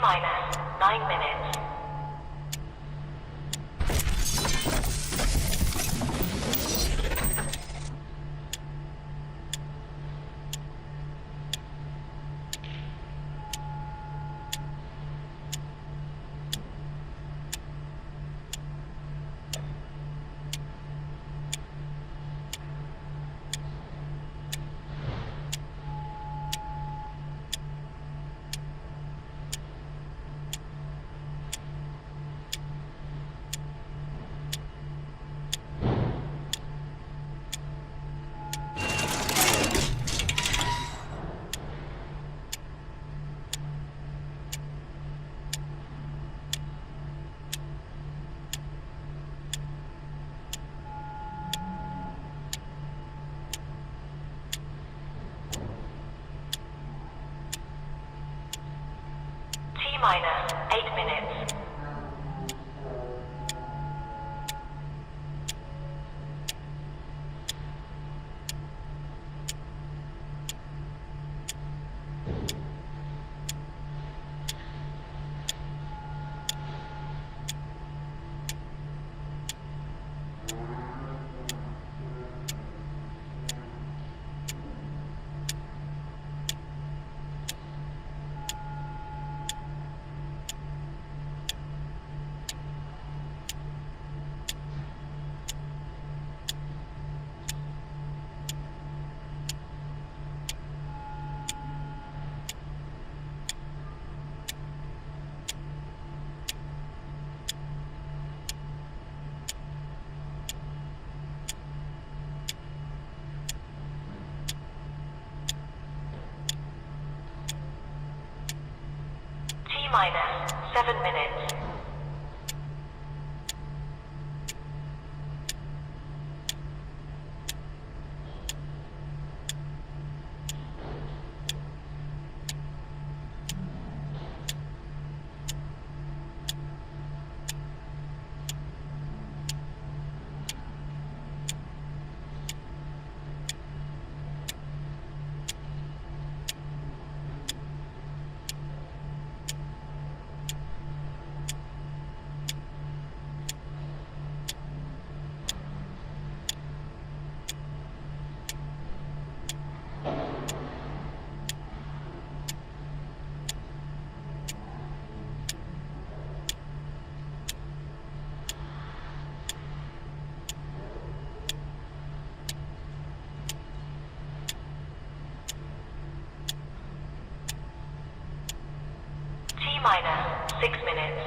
minus 9 minutes. Minus 8 minutes. Minus 7 minutes. Minus 6 minutes.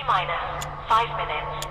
Minus 5 minutes.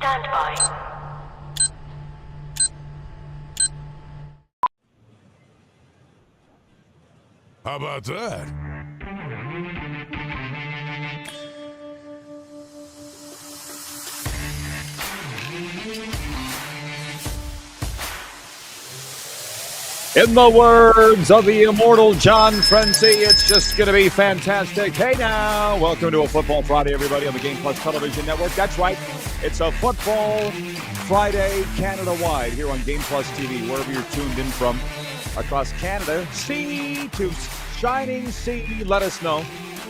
Stand by. How about that? In the words of the immortal John Frenzy, it's just going to be fantastic. Hey now, welcome to a Football Friday, everybody, on the Game Plus Television Network. That's right, it's a Football Friday Canada-wide here on Game Plus TV, wherever you're tuned in from across Canada. Sea to shining sea, let us know.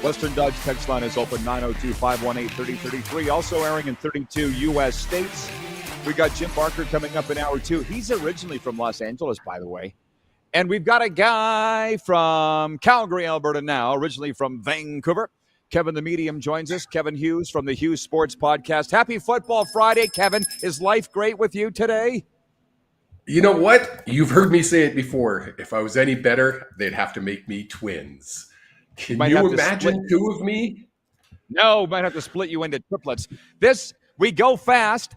Western Dodge text line is open, 902-518-3033. Also airing in 32 U.S. states. We got Jim Barker coming up in hour 2. He's originally from Los Angeles, by the way. And we've got a guy from Calgary, Alberta now, originally from Vancouver. Kevin the Medium joins us. Kevin Hughes from the Hughes Sports Podcast. Happy Football Friday, Kevin. Is life great with you today? You know what? You've heard me say it before. If I was any better, they'd have to make me twins. Can you imagine two of me? No, might have to split you into triplets. We go fast.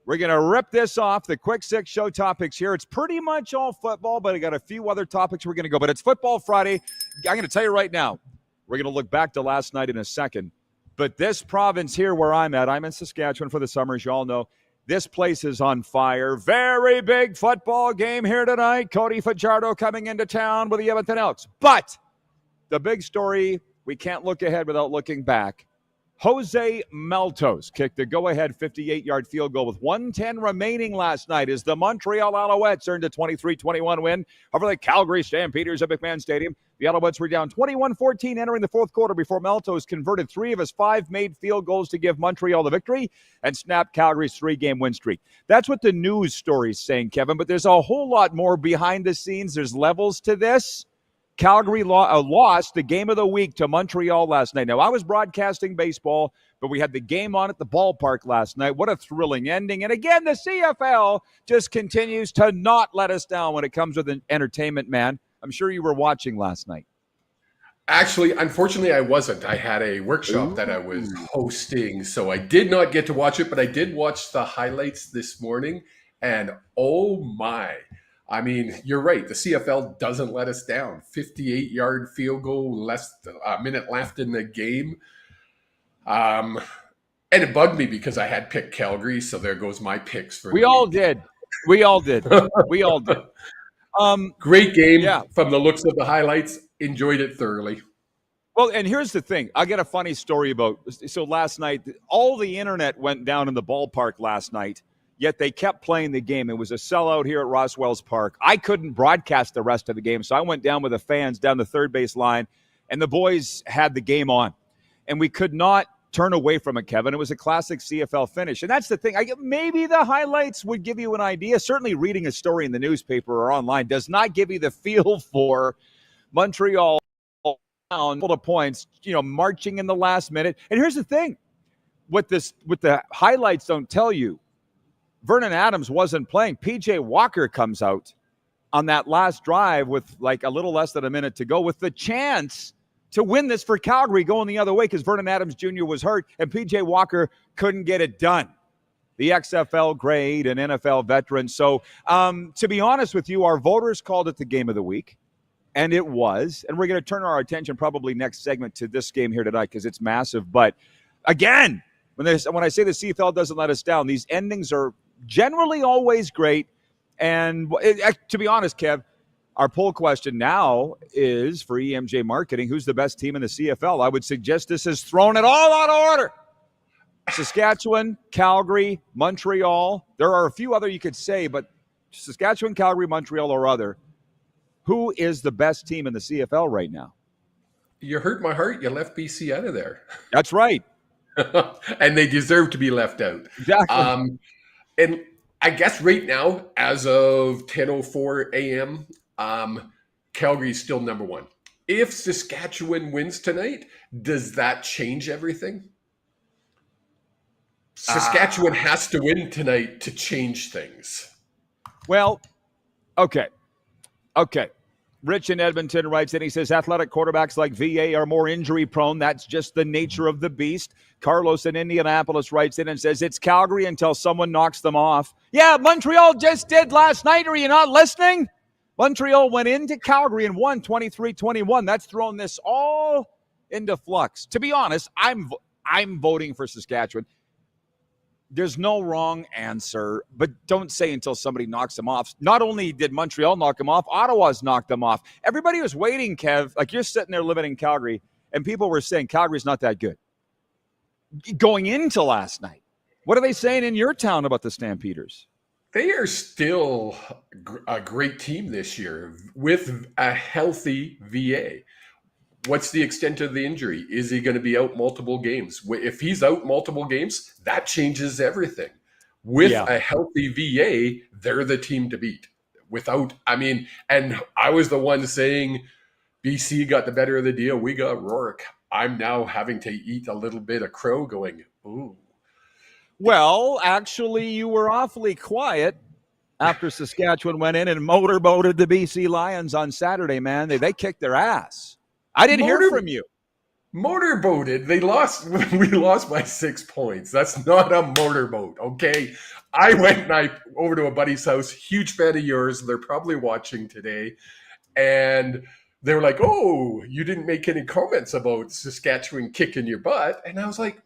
We're going to rip this off. The quick six show topics here. It's pretty much all football, but I got a few other topics we're going to go. But it's Football Friday. I'm going to tell you right now, we're going to look back to last night in a second. But this province here where I'm at, I'm in Saskatchewan for the summer, as you all know. This place is on fire. Very big football game here tonight. Cody Fajardo coming into town with everything else. But the big story, we can't look ahead without looking back. Jose Maltos kicked the go-ahead 58-yard field goal with 1:10 remaining last night as the Montreal Alouettes earned a 23-21 win over the Calgary Stampeders at McMahon Stadium. The Alouettes were down 21-14 entering the fourth quarter before Maltos converted 3 of his 5 made field goals to give Montreal the victory and snapped Calgary's 3-game win streak. That's what the news story is saying, Kevin, but there's a whole lot more behind the scenes. There's levels to this. Calgary lost the game of the week to Montreal last night. Now, I was broadcasting baseball, but we had the game on at the ballpark last night. What a thrilling ending. And again, the CFL just continues to not let us down when it comes with entertainment, man. I'm sure you were watching last night. Actually, unfortunately, I wasn't. I had a workshop that I was hosting, so I did not get to watch it, but I did watch the highlights this morning, and oh my. I mean, you're right. The CFL doesn't let us down. 58-yard field goal, less than a minute left in the game. And it bugged me because I had picked Calgary, so there goes my picks for We all did. We all did. We all did. Great game from the looks of the highlights. Enjoyed it thoroughly. Well, and here's the thing. I got a funny story about, so last night, all the internet went down in the ballpark last night. Yet they kept playing the game. It was a sellout here at Roswell's Park. I couldn't broadcast the rest of the game, so I went down with the fans down the third base line, and the boys had the game on. And we could not turn away from it, Kevin. It was a classic CFL finish. And that's the thing. Maybe the highlights would give you an idea. Certainly reading a story in the newspaper or online does not give you the feel for Montreal down full of points, marching in the last minute. And here's the thing. What the highlights don't tell you, Vernon Adams wasn't playing. P.J. Walker comes out on that last drive with like a little less than a minute to go with the chance to win this for Calgary going the other way because Vernon Adams Jr. was hurt and P.J. Walker couldn't get it done. The XFL grade and NFL veteran. So to be honest with you, our voters called it the game of the week, and it was. And we're going to turn our attention probably next segment to this game here tonight because it's massive. But again, when I say the CFL doesn't let us down, these endings are generally always great. And to be honest, Kev, our poll question now is for EMJ Marketing, who's the best team in the CFL? I would suggest this is thrown it all out of order. Saskatchewan, Calgary, Montreal. There are a few other you could say, but Saskatchewan, Calgary, Montreal, or other. Who is the best team in the CFL right now? You hurt my heart. You left BC out of there. That's right. And they deserve to be left out. Exactly. And I guess right now, as of 10:04 a.m., Calgary's still number one. If Saskatchewan wins tonight, does that change everything? Saskatchewan has to win tonight to change things. Well, okay. Rich in Edmonton writes in, he says, athletic quarterbacks like VA are more injury prone. That's just the nature of the beast. Carlos in Indianapolis writes in and says, it's Calgary until someone knocks them off. Yeah, Montreal just did last night. Are you not listening? Montreal went into Calgary and won 23-21. That's thrown this all into flux. To be honest, I'm voting for Saskatchewan. There's no wrong answer, but don't say until somebody knocks them off. Not only did Montreal knock them off, Ottawa's knocked them off. Everybody was waiting, Kev. Like, you're sitting there living in Calgary, and people were saying Calgary's not that good going into last night. What are they saying in your town about the Stampeders? They are still a great team this year with a healthy VA. What's the extent of the injury? Is he going to be out multiple games? If he's out multiple games, that changes everything. With a healthy VA, they're the team to beat. And I was the one saying BC got the better of the deal. We got Rourke. I'm now having to eat a little bit of crow going, ooh. Well, actually, you were awfully quiet after Saskatchewan went in and motorboated the BC Lions on Saturday, man. They kicked their ass. I didn't hear from you. Motorboated. They lost. We lost by 6 points. That's not a motorboat, okay? I went over to a buddy's house. Huge fan of yours. They're probably watching today. And they were like, oh, you didn't make any comments about Saskatchewan kicking your butt. And I was like,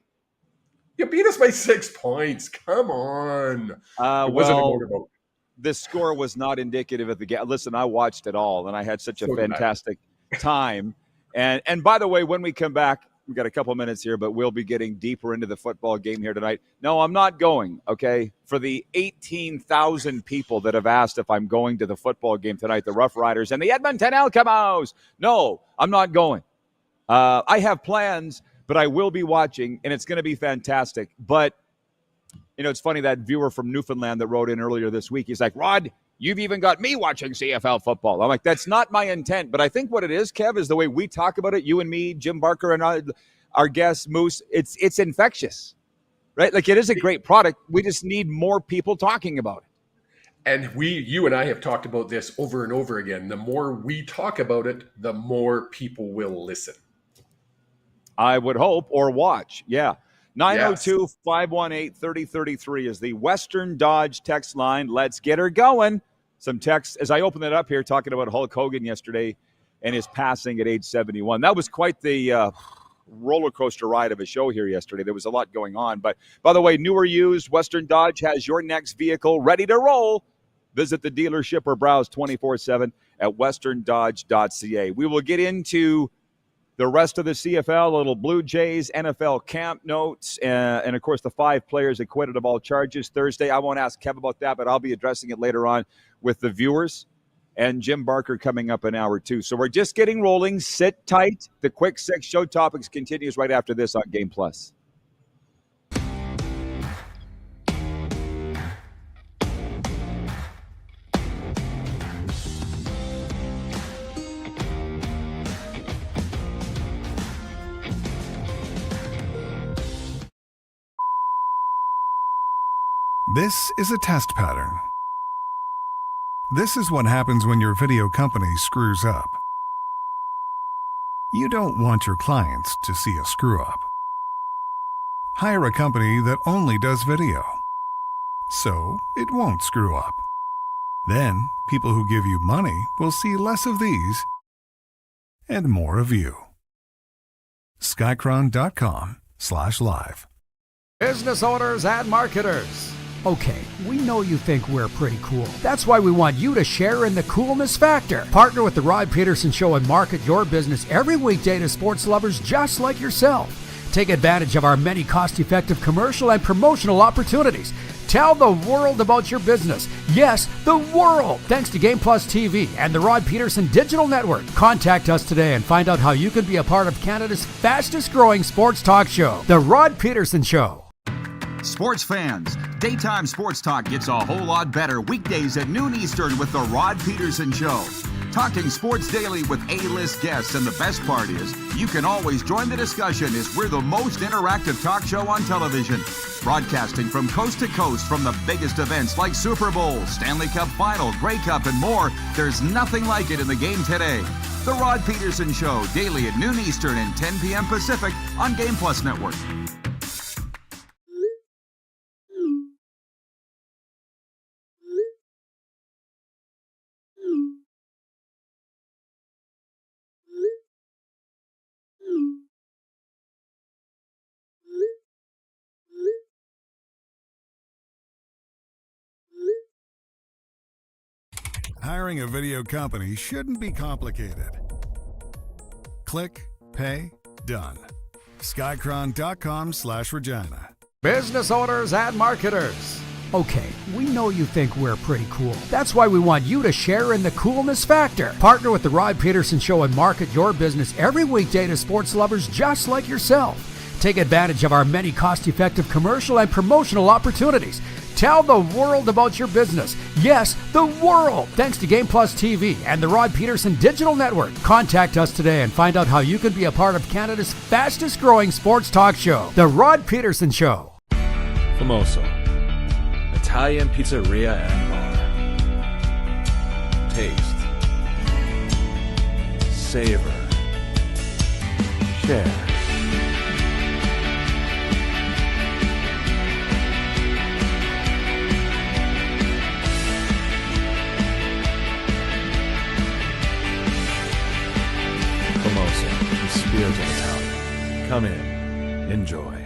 you beat us by 6 points. Come on. It wasn't a motorboat. The score was not indicative of the game. Listen, I watched it all, and I had such a fantastic time. And by the way, when we come back, we've got a couple minutes here, but we'll be getting deeper into the football game here tonight. No, I'm not going, okay? For the 18,000 people that have asked if I'm going to the football game tonight, the Rough Riders and the Edmonton Elcamos. No, I'm not going. I have plans, but I will be watching, and it's going to be fantastic. But, you know, it's funny, that viewer from Newfoundland that wrote in earlier this week, he's like, Rod, you've even got me watching CFL football. I'm like, that's not my intent. But I think what it is, Kev, is the way we talk about it, you and me, Jim Barker, and our guest, Moose, it's infectious, right? Like, it is a great product. We just need more people talking about it. And you and I have talked about this over and over again. The more we talk about it, the more people will listen. I would hope, or watch. Yeah. 902-518-3033 is the Western Dodge text line. Let's get her going. Some texts as I open it up here, talking about Hulk Hogan yesterday and his passing at age 71. That was quite the roller coaster ride of a show here yesterday. There was a lot going on. But by the way, new or used, Western Dodge has your next vehicle ready to roll. Visit the dealership or browse 24/7 at westerndodge.ca. We will get into the rest of the CFL, a little Blue Jays, NFL camp notes, and of course, the 5 players acquitted of all charges Thursday. I won't ask Kev about that, but I'll be addressing it later on with the viewers. And Jim Barker coming up in hour 2. So we're just getting rolling. Sit tight. The Quick Six Show Topics continues right after this on Game Plus. This is a test pattern. This is what happens when your video company screws up. You don't want your clients to see a screw-up. Hire a company that only does video, so it won't screw up. Then, people who give you money will see less of these and more of you. Skycron.com/live. Business owners and marketers. Okay, we know you think we're pretty cool. That's why we want you to share in the coolness factor. Partner with The Rod Pedersen Show and market your business every weekday to sports lovers just like yourself. Take advantage of our many cost-effective commercial and promotional opportunities. Tell the world about your business. Yes, the world. Thanks to Game Plus TV and the Rod Pedersen Digital Network. Contact us today and find out how you can be a part of Canada's fastest-growing sports talk show, The Rod Pedersen Show. Sports fans, daytime sports talk gets a whole lot better weekdays at noon Eastern with The Rod Pedersen Show. talking sports daily with A-list guests, and the best part is you can always join the discussion as we're the most interactive talk show on television. Broadcasting from coast to coast from the biggest events like Super Bowl, Stanley Cup Final, Grey Cup, and more, there's nothing like it in the game today. The Rod Pedersen Show, daily at noon Eastern and 10 p.m. Pacific on Game Plus Network. Hiring a video company shouldn't be complicated. Click, pay, done. Skycron.com/Regina. Business owners and marketers. Okay, we know you think we're pretty cool. That's why we want you to share in the coolness factor. Partner with the Rod Pedersen Show and market your business every weekday to sports lovers just like yourself. Take advantage of our many cost-effective commercial and promotional opportunities. Tell the world about your business. Yes, the world. Thanks to Game Plus TV and the Rod Pedersen Digital Network. Contact us today and find out how you can be a part of Canada's fastest growing sports talk show, The Rod Pedersen Show. Famoso, Italian pizzeria and bar. Taste, savor, share. Famoso, the spirit of Italian. Come in, enjoy.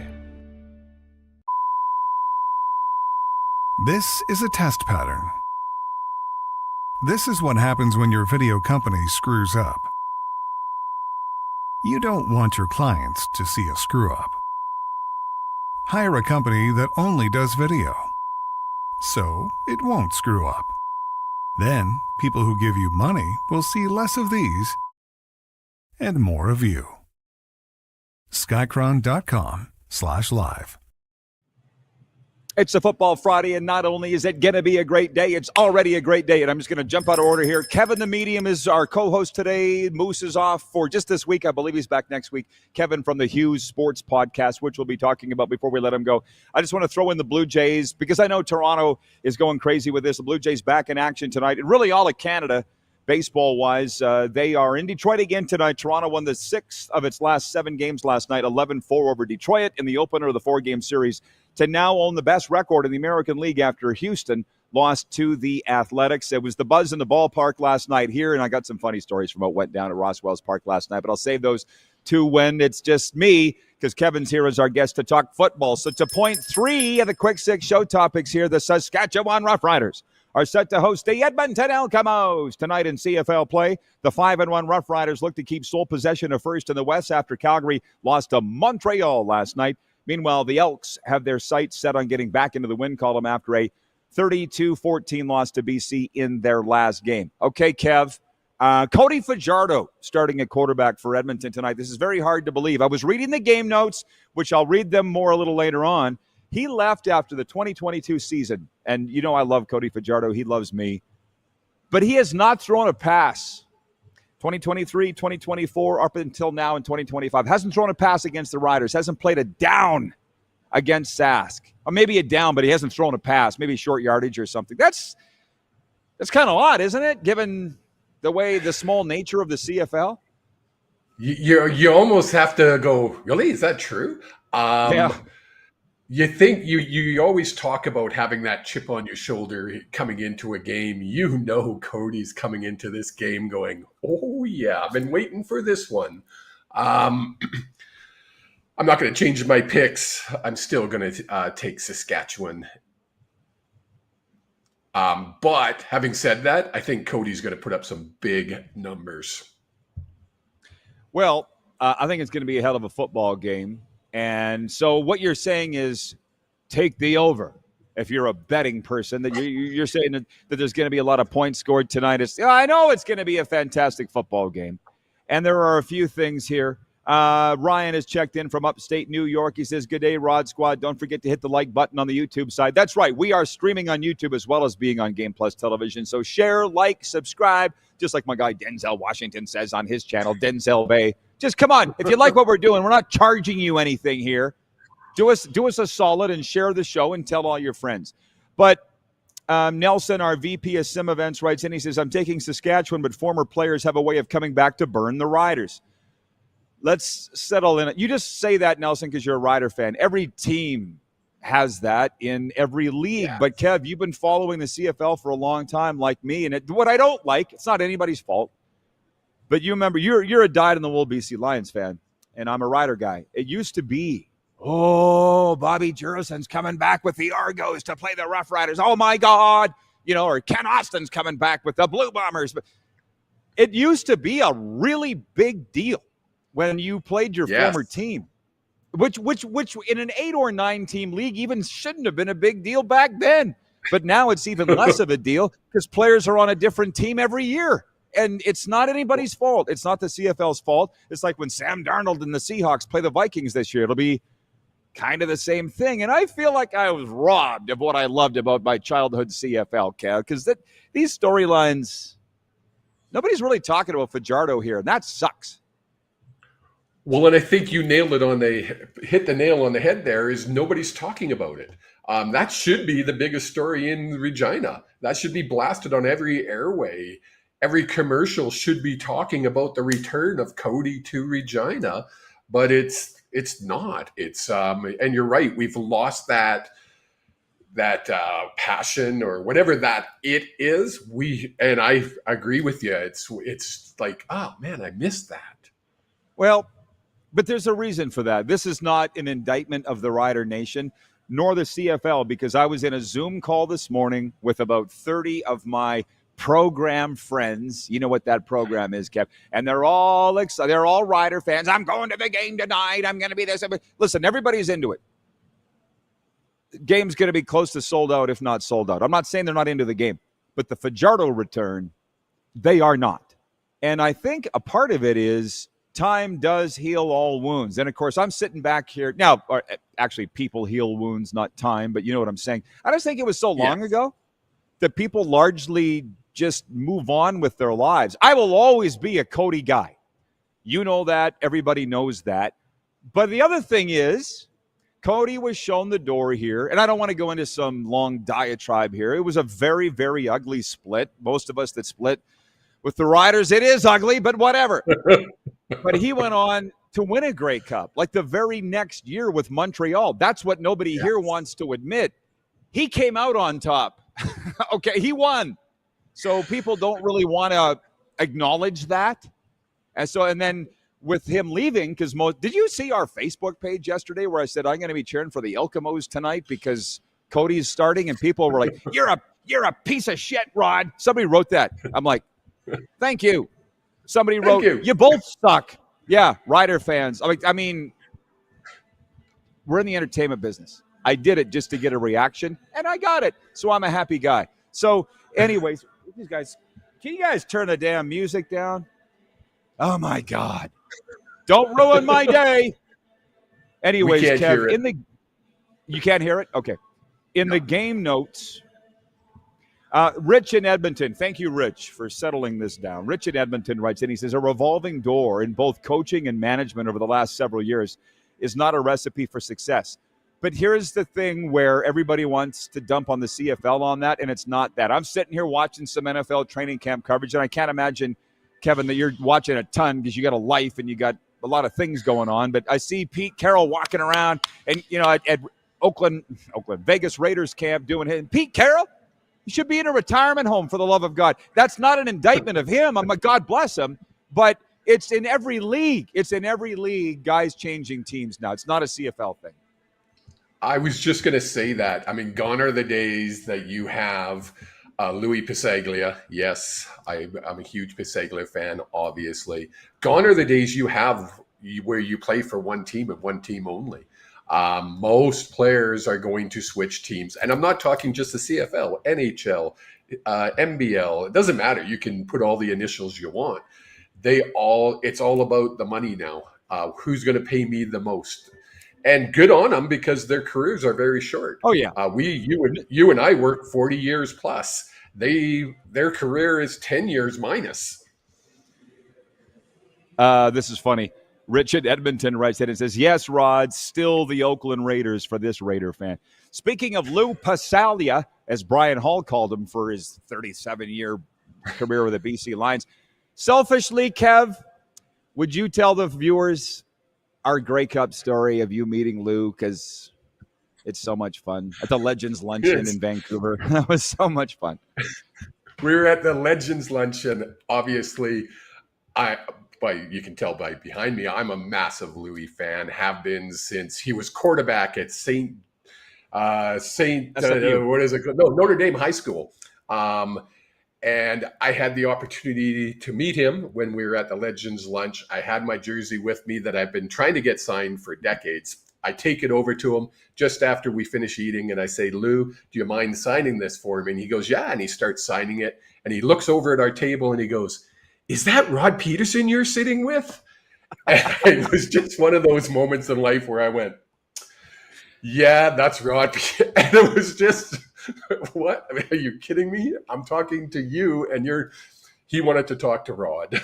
This is a test pattern. This is what happens when your video company screws up. You don't want your clients to see a screw up. Hire a company that only does video, so it won't screw up. Then, people who give you money will see less of these and more of you. Skycron.com/live. It's a Football Friday, and not only is it going to be a great day, it's already a great day. And I'm just going to jump out of order here. Kevin the Medium is our co-host today. Moose is off for just this week. I believe he's back next week. Kevin from the Hughes Sports Podcast, which we'll be talking about before we let him go. I just want to throw in the Blue Jays because I know Toronto is going crazy with this. The Blue Jays back in action tonight, and really all of Canada, baseball-wise. They are in Detroit again tonight. Toronto won the 6th of its last 7 games last night, 11-4 over Detroit in the opener of the 4-game series, to now own the best record in the American League after Houston lost to the Athletics. It was the buzz in the ballpark last night here, and I got some funny stories from what went down at Roswell's Park last night, but I'll save those to when it's just me, because Kevin's here as our guest to talk football. So to point 3 of the Quick Six show topics here, the Saskatchewan Roughriders are set to host the Edmonton Elcamos tonight in CFL play. The 5-1 Roughriders look to keep sole possession of first in the West after Calgary lost to Montreal last night. Meanwhile, the Elks have their sights set on getting back into the win column after a 32-14 loss to BC in their last game. Okay, Kev. Cody Fajardo starting at quarterback for Edmonton tonight. This is very hard to believe. I was reading the game notes, which I'll read them more a little later on. He left after the 2022 season. And you know I love Cody Fajardo. He loves me. But he has not thrown a pass. 2023, 2024, up until now in 2025. Hasn't thrown a pass against the Riders. Hasn't played a down against Sask. Or maybe a down, but he hasn't thrown a pass. Maybe short yardage or something. That's kind of odd, isn't it? Given the small nature of the CFL. You almost have to go, really? Is that true? Yeah. You think you always talk about having that chip on your shoulder coming into a game. You know Cody's coming into this game going, oh, yeah, I've been waiting for this one. I'm not going to change my picks. I'm still going to take Saskatchewan. But having said that, I think Cody's going to put up some big numbers. Well, I think it's going to be a hell of a football game. And so what you're saying is take the over. If you're a betting person, that you're saying that there's going to be a lot of points scored tonight. I know it's going to be a fantastic football game. And there are a few things here. Ryan has checked in from upstate New York. He says, good day, Rod Squad. Don't forget to hit the like button on the YouTube side. That's right. We are streaming on YouTube as well as being on Game Plus Television. So share, like, subscribe, just like my guy Denzel Washington says on his channel, Denzel Bay. Just come on. If you like what we're doing, we're not charging you anything here. Do us a solid and share the show and tell all your friends. But Nelson, our VP of Sim Events, writes in. He says, I'm taking Saskatchewan, but former players have a way of coming back to burn the Riders. Let's settle in it. You just say that, Nelson, because you're a Rider fan. Every team has that in every league. Yeah. But, Kev, you've been following the CFL for a long time like me. And what I don't like, it's not anybody's fault. But you remember, you're a dyed-in-the-wool BC Lions fan, and I'm a Rider guy. It used to be, Bobby Jurason's coming back with the Argos to play the Rough Riders. Oh, my God. Or Ken Austin's coming back with the Blue Bombers. But it used to be a really big deal when you played your former team, which in an 8 or 9 team league even shouldn't have been a big deal back then. But now it's even less of a deal because players are on a different team every year. And it's not anybody's fault. It's not the CFL's fault. It's like when Sam Darnold and the Seahawks play the Vikings this year. It'll be kind of the same thing. And I feel like I was robbed of what I loved about my childhood CFL, Kev, because these storylines, nobody's really talking about Fajardo here, and that sucks. Well, and I think you nailed it hit the nail on the head there, is nobody's talking about it. That should be the biggest story in Regina. That should be blasted on every airway. Every commercial should be talking about the return of Cody to Regina, but it's not. It's and you're right. We've lost that passion or whatever that it is. And I agree with you. It's like, oh man, I missed that. Well, but there's a reason for that. This is not an indictment of the Rider Nation, nor the CFL, because I was in a Zoom call this morning with about 30 of my program friends. You know what that program is, Kev. And they're all excited. They're all Rider fans. I'm going to the game tonight. I'm going to be this. Listen, everybody's into it. Game's going to be close to sold out, if not sold out. I'm not saying they're not into the game, but the Fajardo return, they are not. And I think a part of it is time does heal all wounds. And, of course, I'm sitting back here. Now, actually, people heal wounds, not time, but you know what I'm saying. I just think it was so long ago that people largely just move on with their lives. I will always be a Cody guy. You know that. Everybody knows that. But the other thing is, Cody was shown the door here, and I don't want to go into some long diatribe here. It was a very, very ugly split. Most of us that split with the Riders, it is ugly, but whatever. But he went on to win a Grey Cup, like the very next year with Montreal. That's what nobody here wants to admit. He came out on top. Okay, he won. So people don't really want to acknowledge that. And then with him leaving, because did you see our Facebook page yesterday where I said I'm going to be cheering for the Elkamos tonight because Cody's starting, and people were like, "You're a piece of shit, Rod." Somebody wrote that. I'm like, "Thank you." Somebody wrote, you both suck. Yeah, Rider fans. I mean, we're in the entertainment business. I did it just to get a reaction, and I got it. So I'm a happy guy. So, anyways, these guys, can you guys turn the damn music down? Oh my God! Don't ruin my day. Anyways, Kev, you can't hear it? Okay. In the game notes, Rich in Edmonton, thank you, Rich, for settling this down. Rich in Edmonton writes in, he says, a revolving door in both coaching and management over the last several years is not a recipe for success. But here's the thing where everybody wants to dump on the CFL on that, and it's not that. I'm sitting here watching some NFL training camp coverage, and I can't imagine, Kevin, that you're watching a ton because you got a life and you got a lot of things going on. But I see Pete Carroll walking around and, at Vegas Raiders camp doing it. And Pete Carroll, he should be in a retirement home, for the love of God. That's not an indictment of him. I'm like, God bless him. But it's in every league. It's in every league, guys changing teams now. It's not a CFL thing. I was just going to say that. I mean, gone are the days that you have Louis Pisaglia. Yes, I'm a huge Pisaglia fan, obviously. Gone are the days you have where you play for one team and one team only. Most players are going to switch teams. And I'm not talking just the CFL, NHL, NBL. It doesn't matter. You can put all the initials you want. It's all about the money now. Who's going to pay me the most? And good on them, because their careers are very short. Oh, yeah. You and I work 40 years plus. Their career is 10 years minus. This is funny. Richard Edmonton writes in and says, yes, Rod, still the Oakland Raiders for this Raider fan. Speaking of Lou Passalia, as Brian Hall called him for his 37-year career with the BC Lions, selfishly, Kev, would you tell the viewers our Grey Cup story of you meeting Lou? Because it's so much fun. At the Legends Luncheon in Vancouver. That was so much fun. We were at the Legends Luncheon. Obviously, you can tell by behind me, I'm a massive Louis fan, have been since he was quarterback at Notre Dame High School. And I had the opportunity to meet him when we were at the Legends Lunch. I had my jersey with me that I've been trying to get signed for decades. I take it over to him just after we finish eating, and I say, Lou, do you mind signing this for me? And he goes, yeah, and he starts signing it. And he looks over at our table and he goes, is that Rod Pedersen you're sitting with? And it was just one of those moments in life where I went, yeah, that's Rod. And it was just, what? I mean, are you kidding me? I'm talking to you, and he wanted to talk to Rod.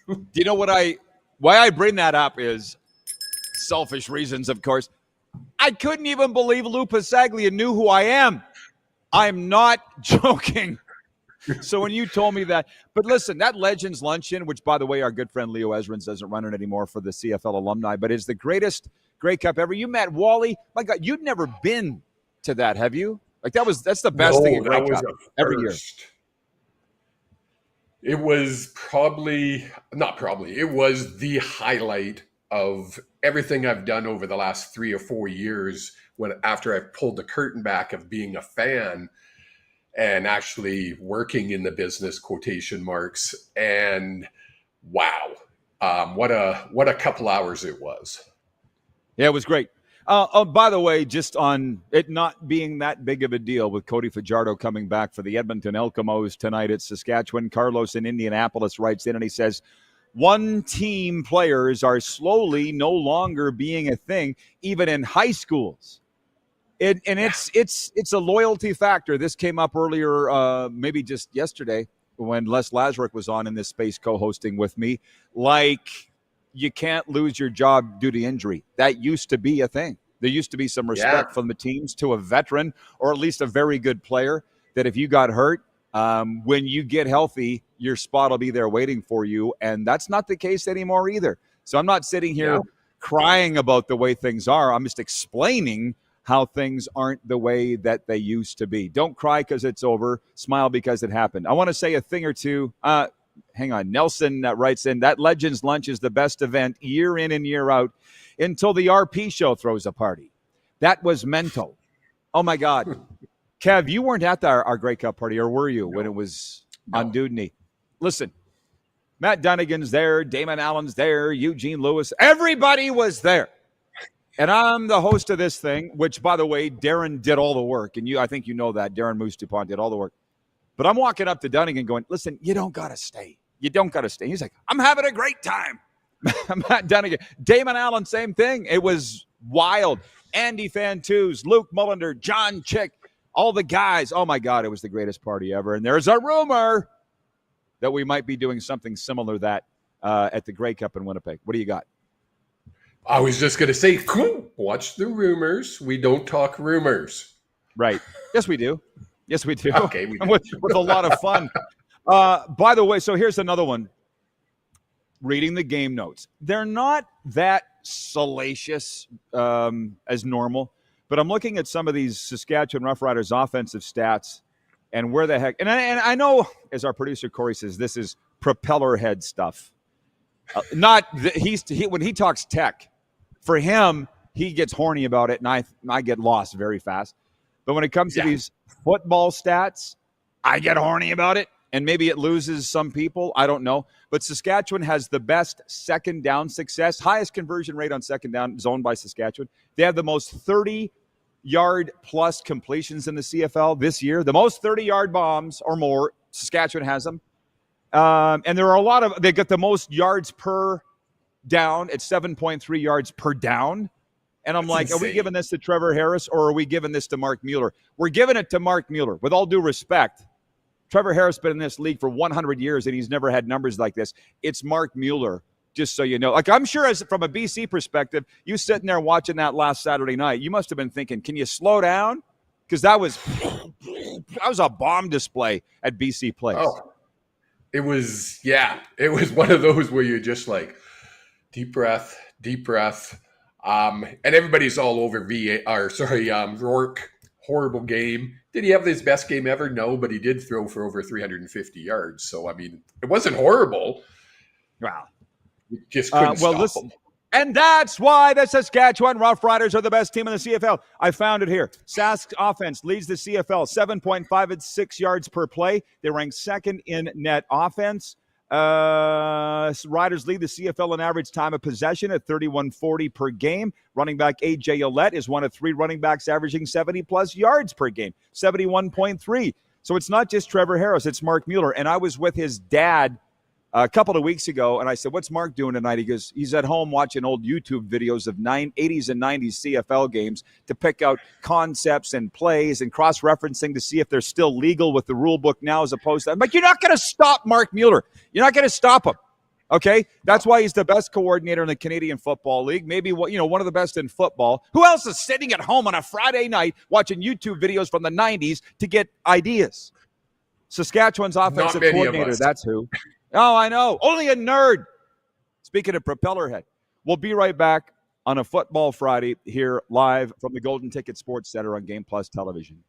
Do you know why I bring that up is selfish reasons, of course. I couldn't even believe Lou Passalia knew who I am. I'm not joking. So when you told me that, but listen, that Legends Luncheon, which by the way, our good friend Leo Ezrins doesn't run it anymore for the CFL alumni, but is the greatest Grey Cup ever. You met Wally. My God, you'd never been to that, have you? Like that's the best thing in Grey Cup every year. It was it was the highlight of everything I've done over the last 3 or 4 years after I've pulled the curtain back of being a fan and actually working in the business, quotation marks. And wow, what a couple hours it was. Yeah, it was great. By the way, just on it not being that big of a deal with Cody Fajardo coming back for the Edmonton Elkamos tonight at Saskatchewan, Carlos in Indianapolis writes in and he says, one-team players are slowly no longer being a thing, even in high schools. It's a loyalty factor. This came up earlier, maybe just yesterday, when Les Lazaruk was on in this space co-hosting with me. Like, you can't lose your job due to injury. That used to be a thing. There used to be some respect from the teams to a veteran or at least a very good player that if you got hurt, when you get healthy, your spot will be there waiting for you. And that's not the case anymore either. So I'm not sitting here crying about the way things are. I'm just explaining how things aren't the way that they used to be. Don't cry because it's over. Smile because it happened. I want to say a thing or two. Hang on. Nelson writes in, that Legends Lunch is the best event year in and year out until the RP show throws a party. That was mental. Oh, my God. Kev, you weren't at our Grey Cup party, or were you, when it was on Dudney? Listen, Matt Dunnigan's there, Damon Allen's there, Eugene Lewis. Everybody was there. And I'm the host of this thing, which, by the way, Darren did all the work. And I think you know that. Darren Moose DuPont did all the work. But I'm walking up to Dunnigan going, listen, you don't got to stay. You don't got to stay. He's like, I'm having a great time. Matt Dunnigan. Damon Allen, same thing. It was wild. Andy Fantus, Luke Mullender, John Chick, all the guys. Oh, my God, it was the greatest party ever. And there's a rumor that we might be doing something similar that at the Grey Cup in Winnipeg. What do you got? I was just going to say, watch the rumors. We don't talk rumors. Right. Yes, we do. Yes, we do. Okay. We do. with a lot of fun. By the way, so here's another one. Reading the game notes. They're not that salacious as normal, but I'm looking at some of these Saskatchewan Roughriders offensive stats and where the heck. And I know, as our producer Corey says, this is propeller head stuff. When he talks tech, for him, he gets horny about it, and I get lost very fast. But when it comes to these football stats, I get horny about it, and maybe it loses some people. I don't know. But Saskatchewan has the best second down success, highest conversion rate on second down, zoned by Saskatchewan. They have the most 30-yard plus completions in the CFL this year. The most 30-yard bombs or more, Saskatchewan has them. And there are they got the most yards per down at 7.3 yards per down. And I'm like, insane. are we giving this to Trevor Harris or are we giving this to Mark Mueller? We're giving it to Mark Mueller. With all due respect, Trevor Harris has been in this league for 100 years and he's never had numbers like this. It's Mark Mueller, just so you know. Like, I'm sure from a BC perspective, you sitting there watching that last Saturday night, you must have been thinking, can you slow down? Because that was a bomb display at BC Place. Oh, it was one of those where you're just like, deep breath. And everybody's all over Rourke. Horrible game. Did he have his best game ever? No, but he did throw for over 350 yards. So, I mean, it wasn't horrible. Wow. You just couldn't stop him. And that's why the Saskatchewan Roughriders are the best team in the CFL. I found it here. Sask's offense leads the CFL 7.56 yards per play. They rank second in net offense. Riders lead the CFL in average time of possession at 31.40 per game. Running back A.J. Ouellette is one of three running backs averaging 70-plus yards per game, 71.3. So it's not just Trevor Harris, it's Mark Mueller. And I was with his dad a couple of weeks ago, and I said, what's Mark doing tonight? He goes, he's at home watching old YouTube videos of 80s and 90s CFL games to pick out concepts and plays and cross-referencing to see if they're still legal with the rule book now as opposed to – I'm like, you're not going to stop Mark Mueller. You're not going to stop him, okay? That's why he's the best coordinator in the Canadian Football League, maybe one of the best in football. Who else is sitting at home on a Friday night watching YouTube videos from the 90s to get ideas? Saskatchewan's offensive coordinator, that's who. Oh, I know. Only a nerd. Speaking of Propellerhead, we'll be right back on a Football Friday here live from the Golden Ticket Sports Center on Game Plus Television.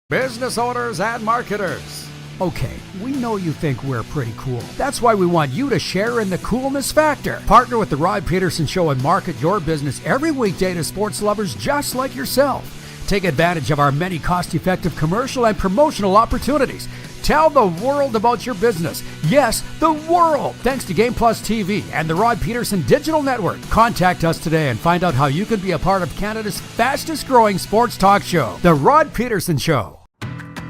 Business owners and marketers. Okay, we know you think we're pretty cool. That's why we want you to share in the coolness factor. Partner with the Rod Pedersen Show and market your business every weekday to sports lovers just like yourself. Take advantage of our many cost-effective commercial and promotional opportunities. Tell the world about your business. Yes, the world. Thanks to Game Plus TV and the Rod Pedersen Digital Network. Contact us today and find out how you can be a part of Canada's fastest-growing sports talk show, The Rod Pedersen Show.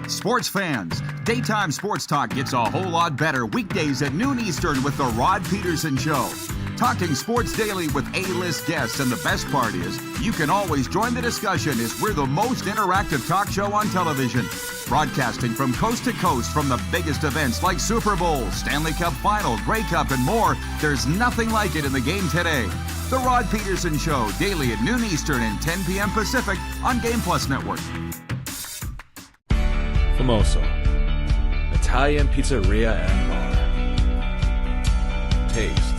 Sports fans, daytime sports talk gets a whole lot better weekdays at noon Eastern with The Rod Pedersen Show. Talking sports daily with A-list guests, and the best part is, you can always join the discussion as we're the most interactive talk show on television. Broadcasting from coast to coast from the biggest events like Super Bowl, Stanley Cup Final, Grey Cup, and more, there's nothing like it in the game today. The Rod Pedersen Show, daily at noon Eastern and 10 p.m. Pacific on Game Plus Network. Famoso, Italian pizzeria and bar. Taste,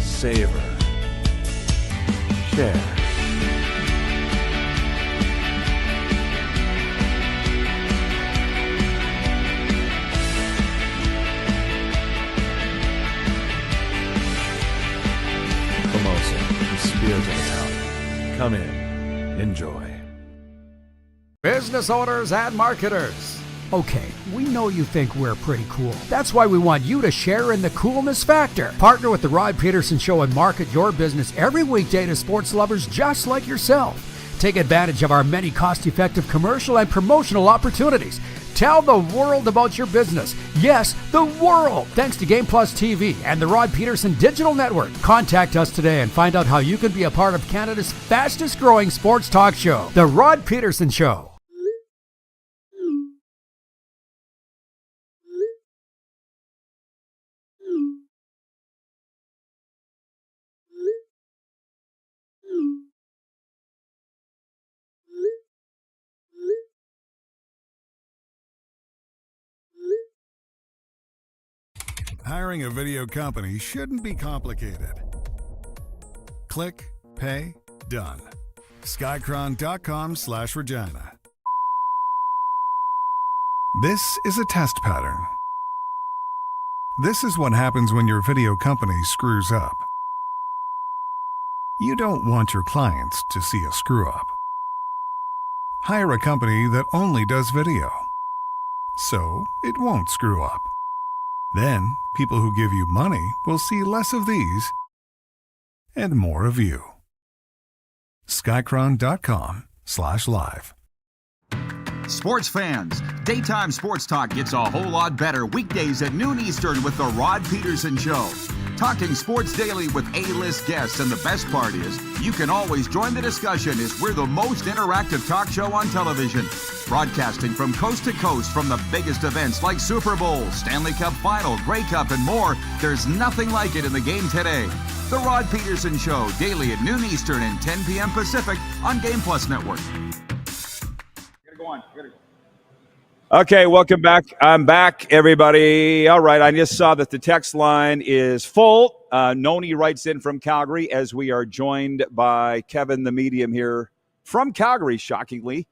savor, share. Famoso, the spirit of Italian. Come in, enjoy. Business owners and marketers. Okay, we know you think we're pretty cool. That's why we want you to share in the coolness factor. Partner with the Rod Pedersen Show and market your business every weekday to sports lovers just like yourself. Take advantage of our many cost-effective commercial and promotional opportunities. Tell the world about your business. Yes, the world. Thanks to Game Plus TV and the Rod Pedersen Digital Network. Contact us today and find out how you can be a part of Canada's fastest-growing sports talk show, The Rod Pedersen Show. Hiring a video company shouldn't be complicated. Click, pay, done. Skycron.com/Regina. This is a test pattern. This is what happens when your video company screws up. You don't want your clients to see a screw up. Hire a company that only does video, so it won't screw up. Then, people who give you money will see less of these and more of you. Skycron.com/live. Sports fans, daytime sports talk gets a whole lot better weekdays at noon Eastern with The Rod Pedersen Show. Talking sports daily with A-list guests, and the best part is, you can always join the discussion as we're the most interactive talk show on television. Broadcasting from coast to coast from the biggest events like Super Bowl, Stanley Cup Final, Grey Cup, and more. There's nothing like it in the game today. The Rod Pedersen Show, daily at noon Eastern and 10 p.m. Pacific on Game Plus Network. Okay, welcome back. I'm back, everybody. All right, I just saw that the text line is full. Noni writes in from Calgary as we are joined by Kevin, the medium here from Calgary, shockingly.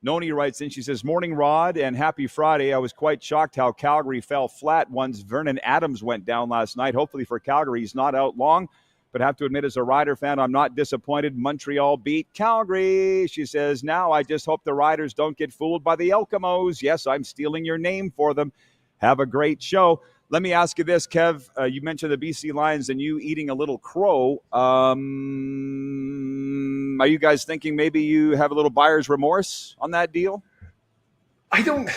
Noni writes in, she says, "Morning, Rod, and happy Friday. I was quite shocked how Calgary fell flat once Vernon Adams went down last night. Hopefully for Calgary, he's not out long. But have to admit, as a Rider fan, I'm not disappointed. Montreal beat Calgary." She says, "Now I just hope the Riders don't get fooled by the Eskimos. Yes, I'm stealing your name for them. Have a great show." Let me ask you this, Kev. You mentioned the BC Lions and you eating a little crow. Are you guys thinking maybe you have a little buyer's remorse on that deal? I don't,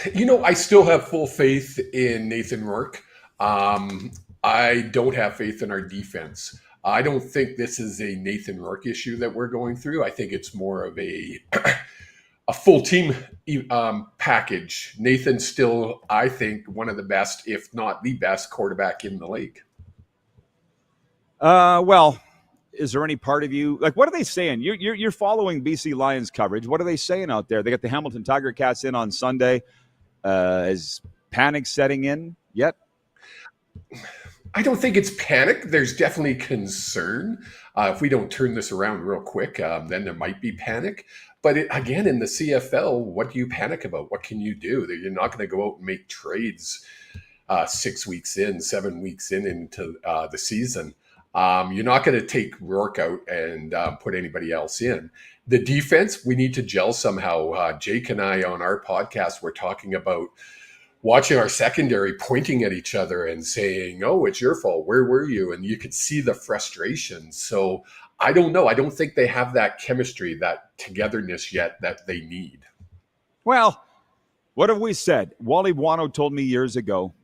I still have full faith in Nathan Rourke. I don't have faith in our defense. I don't think this is a Nathan Rourke issue that we're going through. I think it's more of a full team package. Nathan's still, I think, one of the best, if not the best, quarterback in the league. Well, is there any part of you, like, what are they saying? You're following BC Lions coverage. What are they saying out there? They got the Hamilton Tiger Cats in on Sunday. Is panic setting in yet? I don't think it's panic. There's definitely concern. If we don't turn this around real quick, then there might be panic. But again, in the CFL, what do you panic about? What can you do? You're not going to go out and make trades 6 weeks in, 7 weeks into the season. You're not going to take Rourke out and put anybody else in. The defense, we need to gel somehow. Jake and I on our podcast were talking about watching our secondary pointing at each other and saying, "Oh, it's your fault. Where were you?" And you could see the frustration. So I don't know. I don't think they have that chemistry, that togetherness yet that they need. Well, what have we said? Wally Buono told me years ago,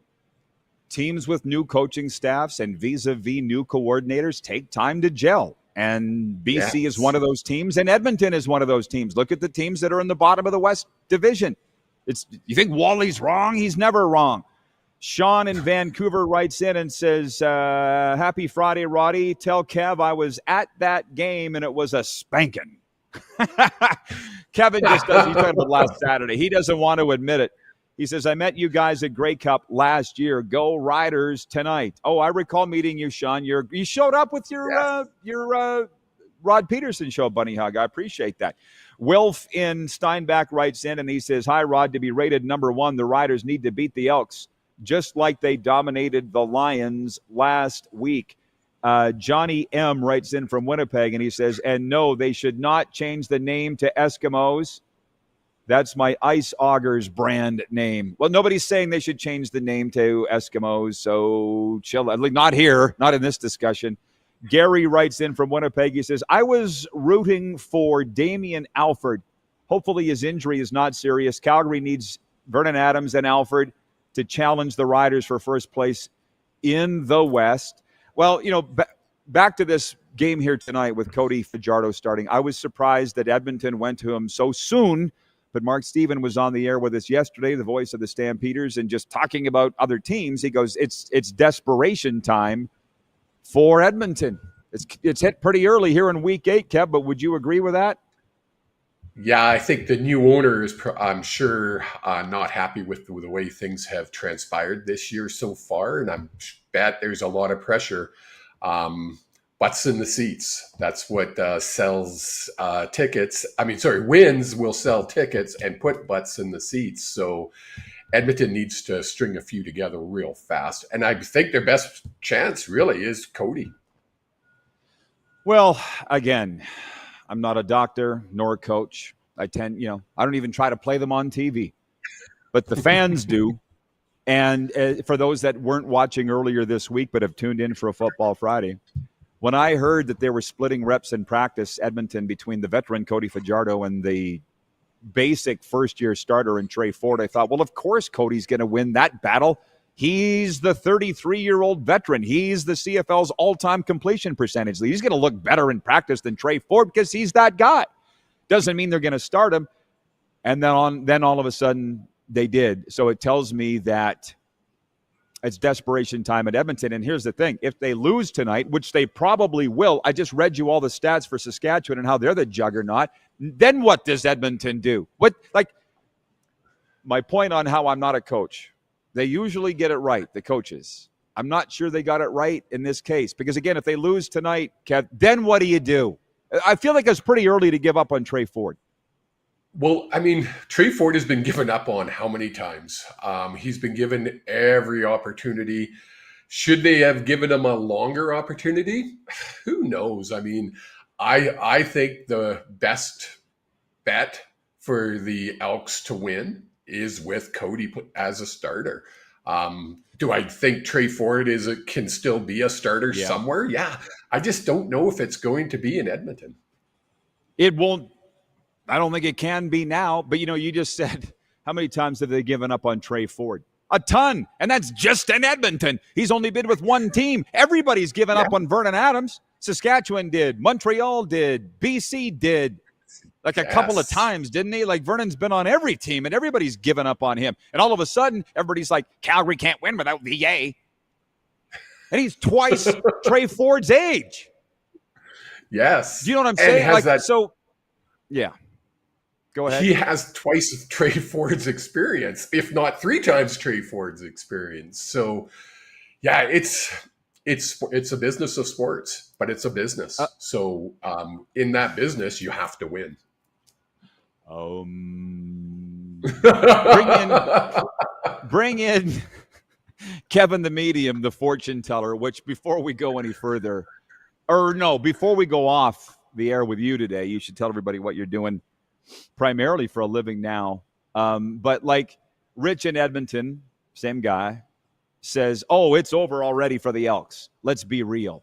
teams with new coaching staffs and vis-a-vis new coordinators take time to gel. And BC is one of those teams, and Edmonton is one of those teams. Look at the teams that are in the bottom of the West Division. You think Wally's wrong? He's never wrong. Sean in Vancouver writes in and says, "Happy Friday, Roddy. Tell Kev I was at that game and it was a spanking." Kevin just does. He's talking about last Saturday. He doesn't want to admit it. He says, "I met you guys at Grey Cup last year. Go Riders tonight." Oh, I recall meeting you, Sean. You showed up with your Rod Pedersen show, Bunny Hug. I appreciate that. Wilf in Steinbach writes in and he says, "Hi, Rod. To be rated number one, the Riders need to beat the Elks, just like they dominated the Lions last week." Johnny M writes in from Winnipeg and he says, "And no, they should not change the name to Eskimos. That's my Ice Augers brand name." Well, nobody's saying they should change the name to Eskimos, so chill. Not here, not in this discussion. Gary writes in from Winnipeg. He says, "I was rooting for Damian Alford. Hopefully his injury is not serious. Calgary needs Vernon Adams and Alford to challenge the Riders for first place in the West." Well, back to this game here tonight with Cody Fajardo starting. I was surprised that Edmonton went to him so soon, but Mark Steven was on the air with us yesterday, the voice of the Stampeders, and just talking about other teams. He goes, it's desperation time for Edmonton. It's hit pretty early here in week 8, Kev, but would you agree with that? Yeah, I think the new owner is, I'm sure, not happy with the way things have transpired this year so far, and I'm bet there's a lot of pressure. Butts in the seats. That's what sells tickets. Wins will sell tickets and put butts in the seats. So Edmonton needs to string a few together real fast. And I think their best chance really is Cody. Well, again, I'm not a doctor nor a coach. I don't even try to play them on TV. But the fans do. And for those that weren't watching earlier this week but have tuned in for a Football Friday, when I heard that they were splitting reps in practice, Edmonton, between the veteran Cody Fajardo and the basic first-year starter in Trey Ford, I thought, well, of course Cody's going to win that battle. He's the 33-year-old veteran. He's the CFL's all-time completion percentage lead. He's going to look better in practice than Trey Ford because he's that guy. Doesn't mean they're going to start him. And then all of a sudden they did. So it tells me that it's desperation time at Edmonton. And here's the thing. If they lose tonight, which they probably will, I just read you all the stats for Saskatchewan and how they're the juggernaut. Then what does Edmonton do? My point on how I'm not a coach. They usually get it right, the coaches. I'm not sure they got it right in this case. Because, again, if they lose tonight, Kev, then what do you do? I feel like it's pretty early to give up on Trey Ford. Well, I mean, Trey Ford has been given up on how many times? He's been given every opportunity. Should they have given him a longer opportunity? Who knows? I mean, I think the best bet for the Elks to win is with Cody as a starter. Do I think Trey Ford can still be a starter somewhere? Yeah. I just don't know if it's going to be in Edmonton. It won't. I don't think it can be now. But, you just said, how many times have they given up on Trey Ford? A ton. And that's just in Edmonton. He's only been with one team. Everybody's given up on Vernon Adams. Saskatchewan did. Montreal did. BC did. Like a couple of times, didn't he? Like Vernon's been on every team, and everybody's given up on him. And all of a sudden, everybody's like, Calgary can't win without VA. And he's twice Trey Ford's age. Yes. Do you know what I'm saying? Yeah. Go ahead. He has twice Trey Ford's experience, if not three times Trey Ford's experience. So, yeah, it's a business of sports, but it's a business. So, in that business, you have to win. Bring in Kevin the Medium, the fortune teller. Which before we go any further, before we go off the air with you today, you should tell everybody what you're doing primarily for a living now. But like Rich in Edmonton, same guy, says, it's over already for the Elks. Let's be real.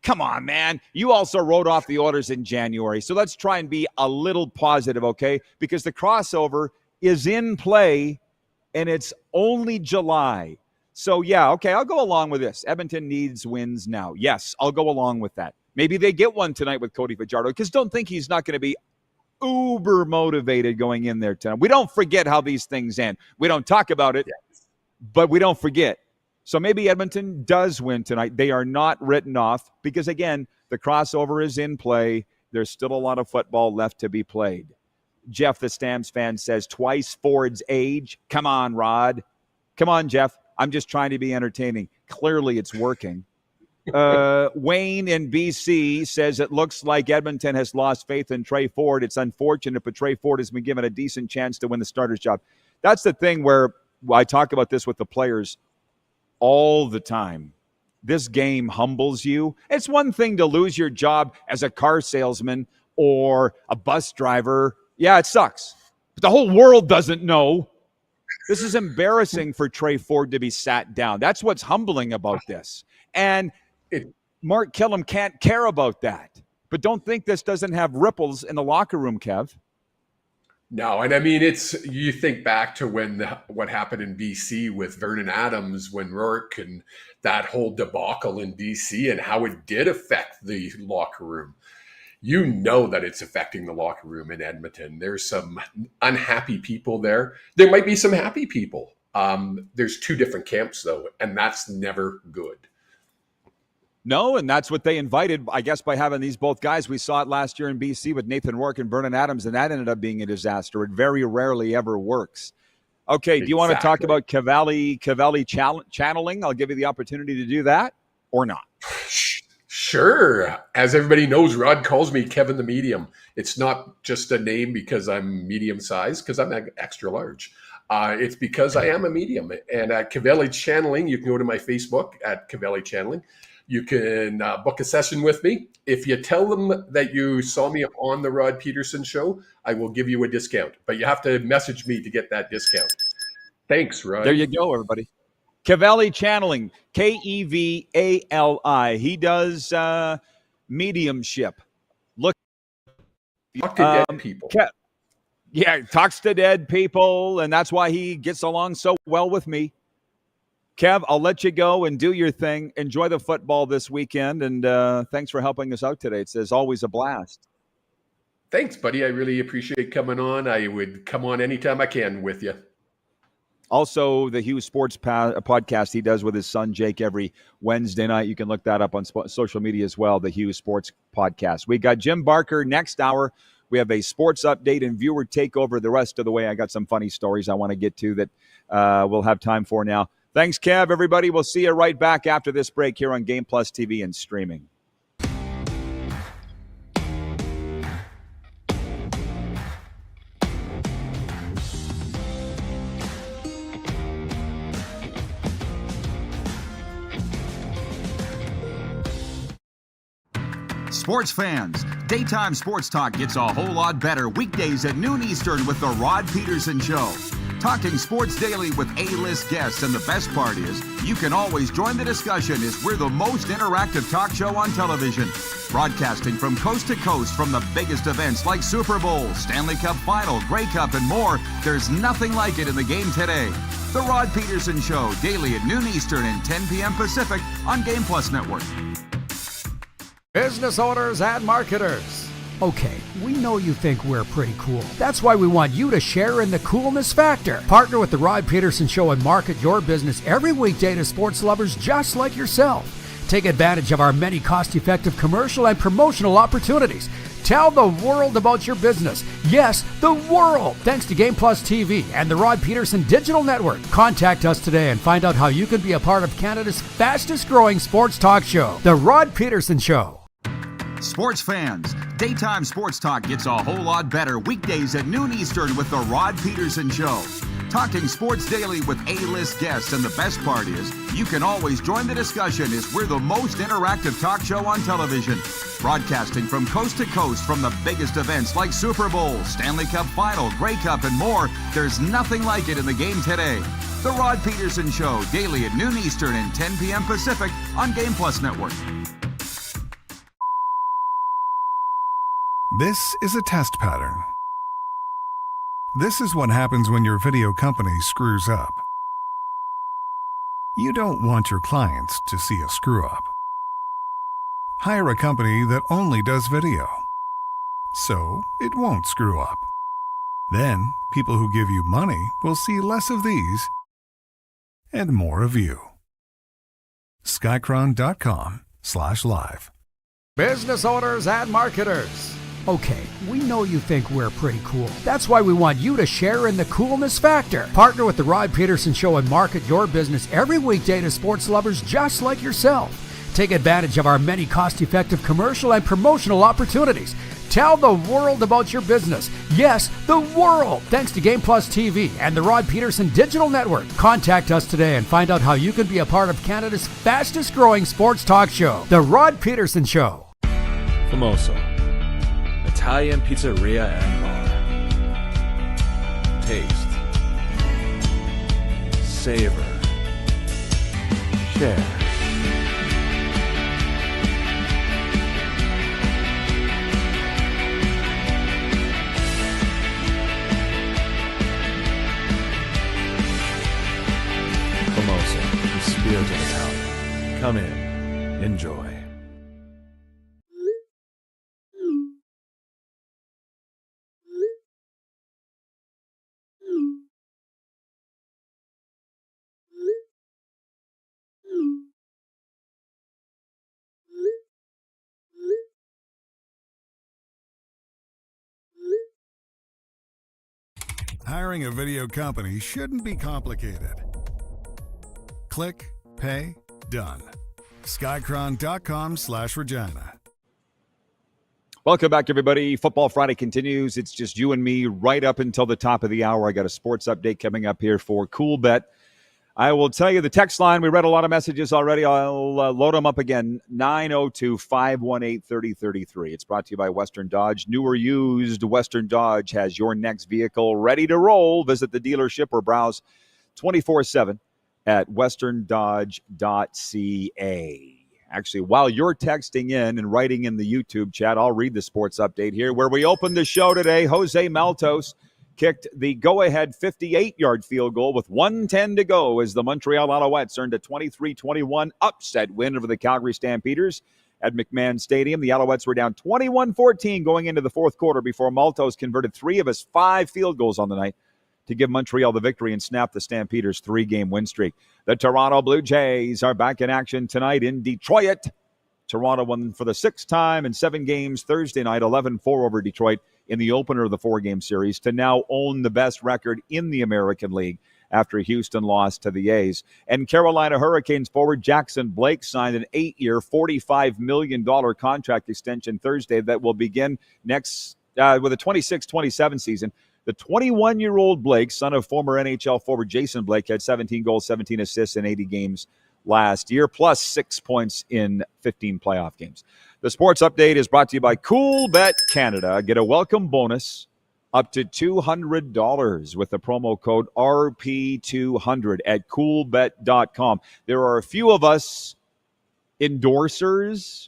Come on, man. You also wrote off the orders in January. So let's try and be a little positive, okay? Because the crossover is in play and it's only July. So, yeah, okay, I'll go along with this. Edmonton needs wins now. Yes, I'll go along with that. Maybe they get one tonight with Cody Fajardo, because don't think he's not going to be uber motivated going in there tonight. We don't forget how these things end. We don't talk about it, but we don't forget. So maybe Edmonton does win tonight. They are not written off because, again, the crossover is in play. There's still a lot of football left to be played. Jeff, the Stamps fan, says twice Ford's age. Come on, Rod. Come on, Jeff. I'm just trying to be entertaining. Clearly it's working. Wayne in BC says it looks like Edmonton has lost faith in Trey Ford. It's unfortunate, but Trey Ford has been given a decent chance to win the starter's job. That's the thing where I talk about this with the players all the time. This game humbles you. It's one thing to lose your job as a car salesman or a bus driver. Yeah, it sucks. But the whole world doesn't know. This is embarrassing for Trey Ford to be sat down. That's what's humbling about this. And Mark Killam can't care about that. But don't think this doesn't have ripples in the locker room, Kev. No, and I mean, you think back to what happened in BC with Vernon Adams, when Rourke and that whole debacle in BC and how it did affect the locker room. You know that it's affecting the locker room in Edmonton. There's some unhappy people there. There might be some happy people. There's two different camps, though, and that's never good. No, and that's what they invited, I guess, by having these both guys. We saw it last year in BC with Nathan Rourke and Vernon Adams, and that ended up being a disaster. It very rarely ever works. Okay, do you want to talk about Cavalli channeling? I'll give you the opportunity to do that, or not. Sure. As everybody knows, Rod calls me Kevin the Medium. It's not just a name because I'm medium sized, because I'm extra large. It's because I am a medium. And at Cavalli Channeling, you can go to my Facebook at Cavalli Channeling. You can book a session with me. If you tell them that you saw me on the Rod Pedersen show, I will give you a discount. But you have to message me to get that discount. Thanks, Rod. There you go, everybody. Cavalli Channeling, Kevali. He does mediumship. Look, Talk to dead people. Talks to dead people, and that's why he gets along so well with me. Kev, I'll let you go and do your thing. Enjoy the football this weekend, and thanks for helping us out today. It's always a blast. Thanks, buddy. I really appreciate coming on. I would come on anytime I can with you. Also, the Hughes Sports Podcast he does with his son, Jake, every Wednesday night. You can look that up on social media as well, the Hughes Sports Podcast. We got Jim Barker next hour. We have a sports update and viewer takeover the rest of the way. I got some funny stories I want to get to that we'll have time for now. Thanks, Kev, everybody. We'll see you right back after this break here on Game Plus TV and streaming. Sports fans, daytime sports talk gets a whole lot better weekdays at noon Eastern with The Rod Pedersen Show. Talking sports daily with A-list guests, and the best part is you can always join the discussion as we're the most interactive talk show on television. Broadcasting from coast to coast from the biggest events like Super Bowl, Stanley Cup Final, Grey Cup, and more. There's nothing like it in the game today. The Rod Pedersen Show, daily at noon Eastern and 10 p.m. Pacific on Game Plus Network. Business owners and marketers. Okay, we know you think we're pretty cool. That's why we want you to share in the coolness factor. Partner with the Rod Pedersen Show and market your business every weekday to sports lovers just like yourself. Take advantage of our many cost-effective commercial and promotional opportunities. Tell the world about your business. Yes, the world. Thanks to Game Plus TV and the Rod Pedersen Digital Network. Contact us today and find out how you can be a part of Canada's fastest-growing sports talk show, The Rod Pedersen Show. Sports fans, daytime sports talk gets a whole lot better weekdays at noon Eastern with The Rod Pedersen Show. Talking sports daily with A-list guests, and the best part is you can always join the discussion as we're the most interactive talk show on television. Broadcasting from coast to coast from the biggest events like Super Bowl, Stanley Cup Final, Grey Cup, and more. There's nothing like it in the game today. The Rod Pedersen Show, daily at noon Eastern and 10 p.m. Pacific on Game Plus Network. This is a test pattern. This is what happens when your video company screws up. You don't want your clients to see a screw-up. Hire a company that only does video, so it won't screw up. Then, people who give you money will see less of these and more of you. Skycron.com/live. Business owners and marketers. Okay, we know you think we're pretty cool. That's why we want you to share in the coolness factor. Partner with the Rod Pedersen Show and market your business every weekday to sports lovers just like yourself. Take advantage of our many cost-effective commercial and promotional opportunities. Tell the world about your business. Yes, the world. Thanks to Game Plus TV and the Rod Pedersen Digital Network. Contact us today and find out how you can be a part of Canada's fastest-growing sports talk show, The Rod Pedersen Show. Famoso, Italian pizzeria and bar. Taste, savor, share. Famoso, the spirit of Italian. Come in, enjoy. Hiring a video company shouldn't be complicated. Click, pay, done. Skycron.com/Regina. Welcome back, everybody. Football Friday continues. It's just you and me right up until the top of the hour. I got a sports update coming up here for Cool Bet. I will tell you the text line. We read a lot of messages already. I'll load them up again. 902-518-3033. It's brought to you by Western Dodge. New or used, Western Dodge has your next vehicle ready to roll. Visit the dealership or browse 24/7 at westerndodge.ca. Actually, while you're texting in and writing in the YouTube chat, I'll read the sports update here. Where we opened the show today, Jose Maltos kicked the go-ahead 58-yard field goal with 1:10 to go as the Montreal Alouettes earned a 23-21 upset win over the Calgary Stampeders at McMahon Stadium. The Alouettes were down 21-14 going into the fourth quarter before Maltos converted 3 of his 5 field goals on the night to give Montreal the victory and snap the Stampeders' 3-game win streak. The Toronto Blue Jays are back in action tonight in Detroit. Toronto won for the 6th time in 7 games Thursday night, 11-4 over Detroit in the opener of the 4-game series to now own the best record in the American League after Houston lost to the A's. And Carolina Hurricanes forward Jackson Blake signed an 8-year, $45 million contract extension Thursday that will begin next with a 26-27 season. The 21-year-old Blake, son of former NHL forward Jason Blake, had 17 goals, 17 assists in 80 games last year, plus 6 points in 15 playoff games. The sports update is brought to you by Cool Bet Canada. Get a welcome bonus up to $200 with the promo code RP200 at coolbet.com. There are a few of us endorsers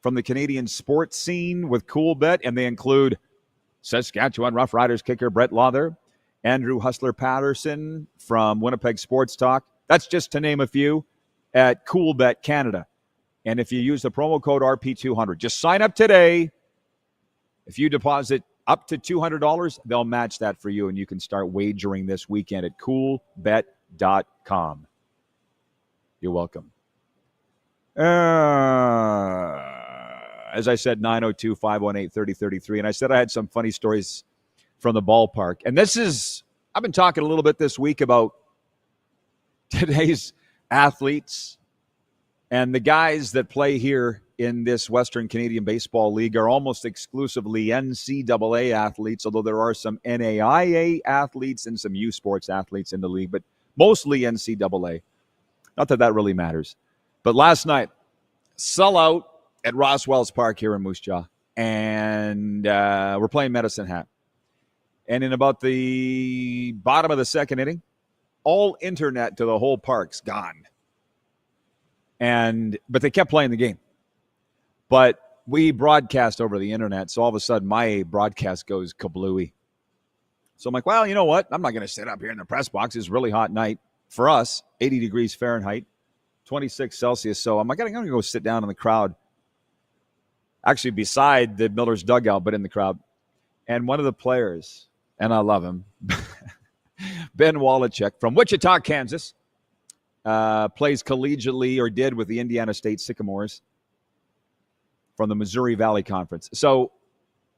from the Canadian sports scene with Cool Bet, and they include Saskatchewan Roughriders kicker Brett Lawther, Andrew Hustler Patterson from Winnipeg Sports Talk. That's just to name a few at Cool Bet Canada. And if you use the promo code RP200, just sign up today. If you deposit up to $200, they'll match that for you, and you can start wagering this weekend at coolbet.com. You're welcome. As I said, 902-518-3033. And I said I had some funny stories from the ballpark. And I've been talking a little bit this week about today's athletes. And the guys that play here in this Western Canadian Baseball League are almost exclusively NCAA athletes, although there are some NAIA athletes and some Hughes Sports athletes in the league, but mostly NCAA. Not that really matters. But last night, sellout at Ross Wells Park here in Moose Jaw, and we're playing Medicine Hat. And in about the bottom of the second inning, all internet to the whole park's gone. But they kept playing the game. But we broadcast over the internet, so all of a sudden my broadcast goes kablooey. So I'm like, well, you know what? I'm not going to sit up here in the press box. It's a really hot night for us, 80 degrees Fahrenheit, 26 Celsius. So I'm like, I'm going to go sit down in the crowd. Actually, beside the Miller's dugout, but in the crowd. And one of the players, and I love him, Ben Wallachek from Wichita, Kansas, plays collegiately or did with the Indiana State Sycamores from the Missouri Valley Conference. So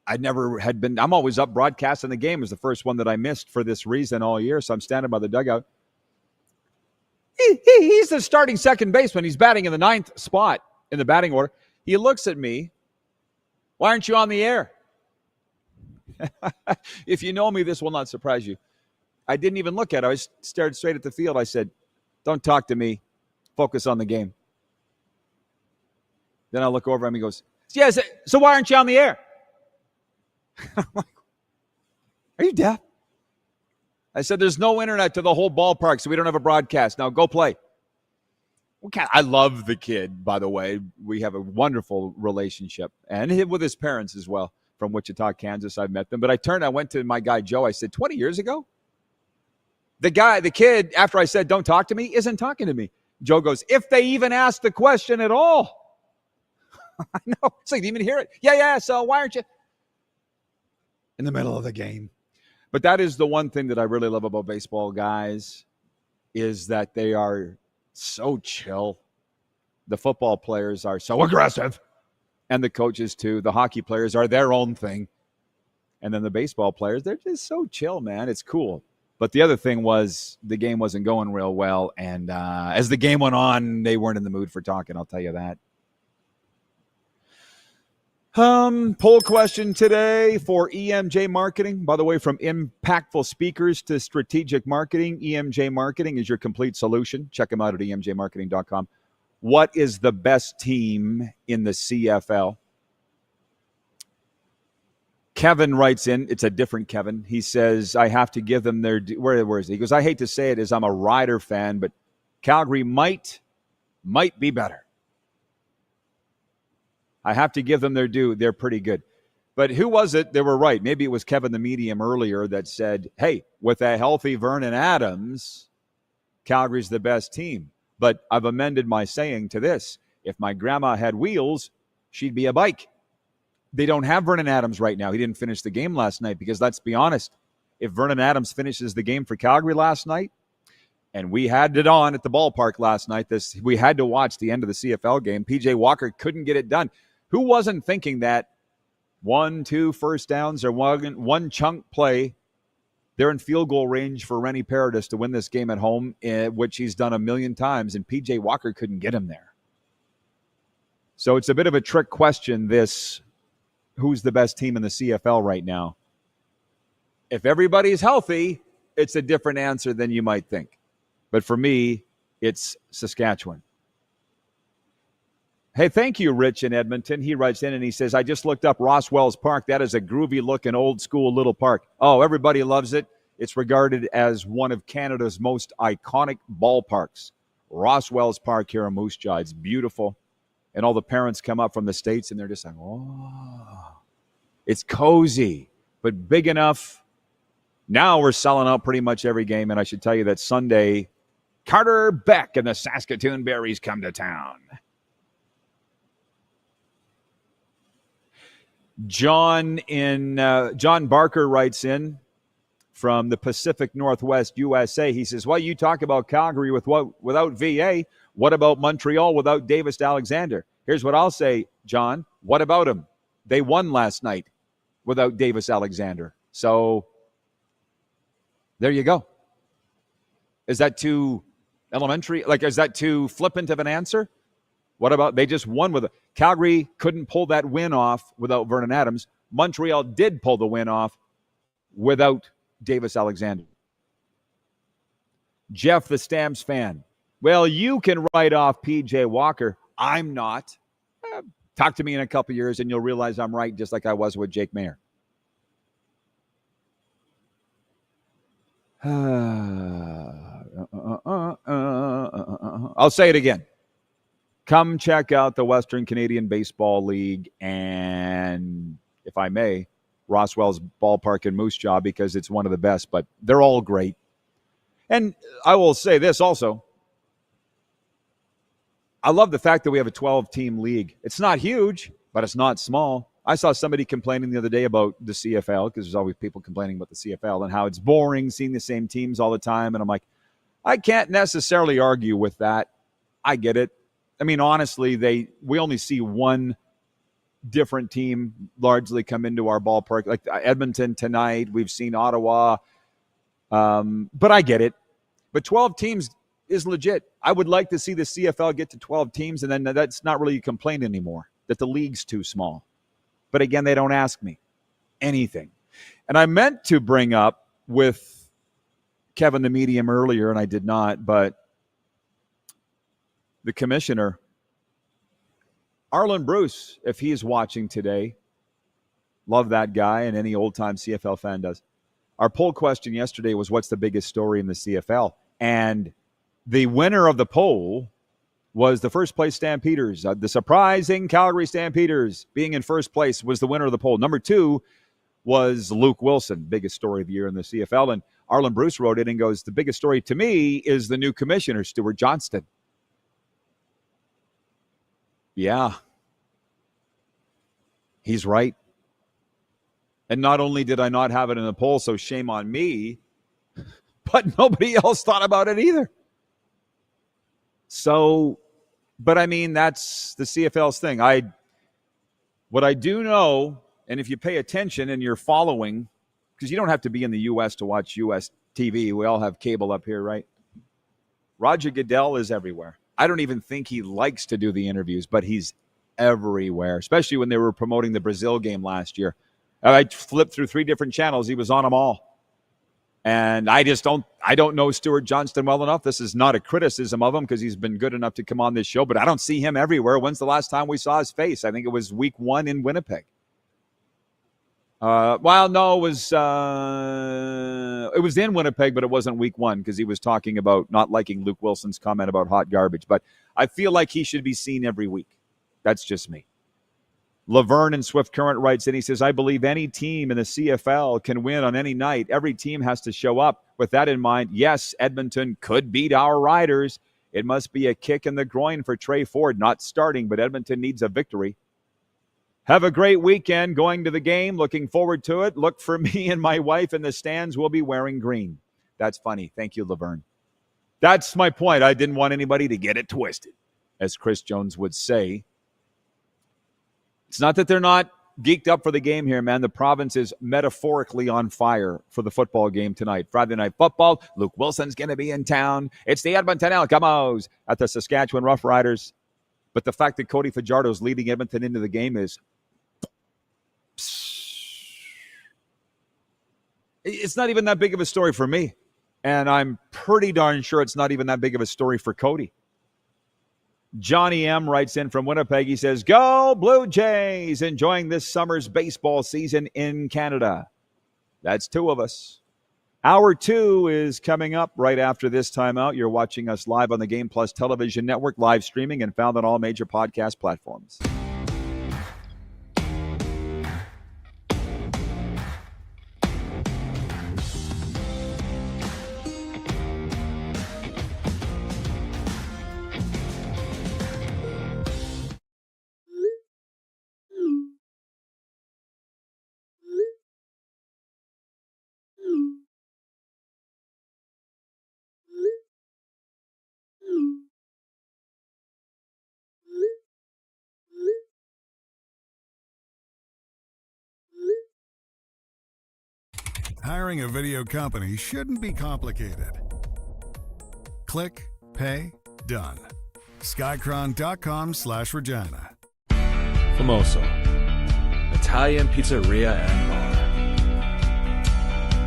I'm always up broadcasting the game. It was the first one that I missed for this reason all year. So I'm standing by the dugout. He's the starting second baseman. He's batting in the 9th spot in the batting order. He looks at me. Why aren't you on the air? If you know me, this will not surprise you. I didn't even look at it. I stared straight at the field. I said, don't talk to me. Focus on the game. Then I look over at him. He goes, yes, so why aren't you on the air? I'm like, are you deaf? I said, there's no internet to the whole ballpark, so we don't have a broadcast. Now go play. Okay. I love the kid, by the way. We have a wonderful relationship, and with his parents as well from Wichita, Kansas. I've met them. But I went to my guy, Joe. I said, 20 years ago? The kid, after I said, don't talk to me, isn't talking to me. Joe goes, if they even ask the question at all. I know. It's like, do you even hear it? Yeah. So why aren't you in the middle of the game? But that is the one thing that I really love about baseball, guys, is that they are so chill. The football players are so aggressive, and the coaches too. The hockey players are their own thing, and then the baseball players, they're just so chill, man. It's cool. But the other thing was the game wasn't going real well, and as the game went on, they weren't in the mood for talking, I'll tell you that. Poll question today for EMJ Marketing. By the way, from impactful speakers to strategic marketing, EMJ Marketing is your complete solution. Check them out at emjmarketing.com. What is the best team in the CFL? Kevin writes in. It's a different Kevin. He says, I have to give them their where is he? He goes, I hate to say it as I'm a Rider fan, but Calgary might be better. I have to give them their due. They're pretty good. But who was it? They were right. Maybe it was Kevin the Medium earlier that said, hey, with a healthy Vernon Adams, Calgary's the best team. But I've amended my saying to this. If my grandma had wheels, she'd be a bike. They don't have Vernon Adams right now. He didn't finish the game last night because let's be honest, if Vernon Adams finishes the game for Calgary last night, and we had it on at the ballpark last night, we had to watch the end of the CFL game, PJ Walker couldn't get it done. Who wasn't thinking that 1-2 first downs or one chunk play, they're in field goal range for Rennie Paradis to win this game at home, which he's done a million times, and PJ Walker couldn't get him there. So it's a bit of a trick question, this, who's the best team in the CFL right now? If everybody's healthy, it's a different answer than you might think. But for me, it's Saskatchewan. Hey, thank you, Rich in Edmonton. He writes in and he says, I just looked up Roswell's Park. That is a groovy-looking, old-school little park. Oh, everybody loves it. It's regarded as one of Canada's most iconic ballparks. Roswell's Park here in Moose Jaw. It's beautiful. And all the parents come up from the States, and they're just like, oh. It's cozy, but big enough. Now we're selling out pretty much every game, and I should tell you that Sunday, Carter Beck and the Saskatoon Berries come to town. John Barker writes in from the Pacific Northwest, USA. He says, well, you talk about Calgary without VA. What about Montreal without Davis Alexander? Here's what I'll say, John. What about them? They won last night without Davis Alexander. So there you go. Is that too elementary? Is that too flippant of an answer? What about they just won with it? Calgary couldn't pull that win off without Vernon Adams. Montreal did pull the win off without Davis Alexander. Jeff, the Stamps fan. Well, you can write off PJ Walker. I'm not. Talk to me in a couple years and you'll realize I'm right, just like I was with Jake Mayer. I'll say it again. Come check out the Western Canadian Baseball League and, if I may, Roswell's Ballpark in Moose Jaw because it's one of the best, but they're all great. And I will say this also. I love the fact that we have a 12-team league. It's not huge, but it's not small. I saw somebody complaining the other day about the CFL because there's always people complaining about the CFL and how it's boring seeing the same teams all the time. And I'm like, I can't necessarily argue with that. I get it. I mean, honestly, we only see one different team largely come into our ballpark. Like Edmonton tonight, we've seen Ottawa. But I get it. But 12 teams is legit. I would like to see the CFL get to 12 teams, and then that's not really a complaint anymore, that the league's too small. But again, they don't ask me anything. And I meant to bring up with Kevin the Medium earlier, and I did not, but the commissioner, Arlen Bruce, if he's watching today, love that guy, and any old-time CFL fan does. Our poll question yesterday was, what's the biggest story in the CFL? And the winner of the poll was the first-place Stampeders. The surprising Calgary Stampeders being in first place was the winner of the poll. Number 2 was Luke Wilson, biggest story of the year in the CFL. And Arlen Bruce wrote it and goes, the biggest story to me is the new commissioner, Stuart Johnston. Yeah, he's right. And not only did I not have it in the poll, so shame on me, but nobody else thought about it either. So, but I mean, that's the CFL's thing. What I do know, and if you pay attention and you're following, because you don't have to be in the U.S. to watch U.S. TV. We all have cable up here, right? Roger Goodell is everywhere. I don't even think he likes to do the interviews, but he's everywhere, especially when they were promoting the Brazil game last year. I flipped through 3 different channels. He was on them all. And I don't know Stuart Johnston well enough. This is not a criticism of him because he's been good enough to come on this show, but I don't see him everywhere. When's the last time we saw his face? I think it was week 1 in Winnipeg. Well, no, it was in Winnipeg, but it wasn't week one because he was talking about not liking Luke Wilson's comment about hot garbage. But I feel like he should be seen every week. That's just me. Laverne in Swift Current writes in, he says, I believe any team in the CFL can win on any night. Every team has to show up. With that in mind, yes, Edmonton could beat our Riders. It must be a kick in the groin for Trey Ford, not starting, but Edmonton needs a victory. Have a great weekend going to the game. Looking forward to it. Look for me and my wife in the stands. We'll be wearing green. That's funny. Thank you, Laverne. That's my point. I didn't want anybody to get it twisted, as Chris Jones would say. It's not that they're not geeked up for the game here, man. The province is metaphorically on fire for the football game tonight. Friday Night Football. Luke Wilson's going to be in town. It's the Edmonton Elcamos at the Saskatchewan Roughriders. But the fact that Cody Fajardo's leading Edmonton into the game is... it's not even that big of a story for me. And I'm pretty darn sure it's not even that big of a story for Cody. Johnny M. writes in from Winnipeg. He says, go Blue Jays, enjoying this summer's baseball season in Canada. That's two of us. Hour 2 is coming up right after this timeout. You're watching us live on the Game Plus television network, live streaming, and found on all major podcast platforms. Hiring a video company shouldn't be complicated. Click, pay, done. Skycron.com/Regina. Famoso, Italian pizzeria and bar.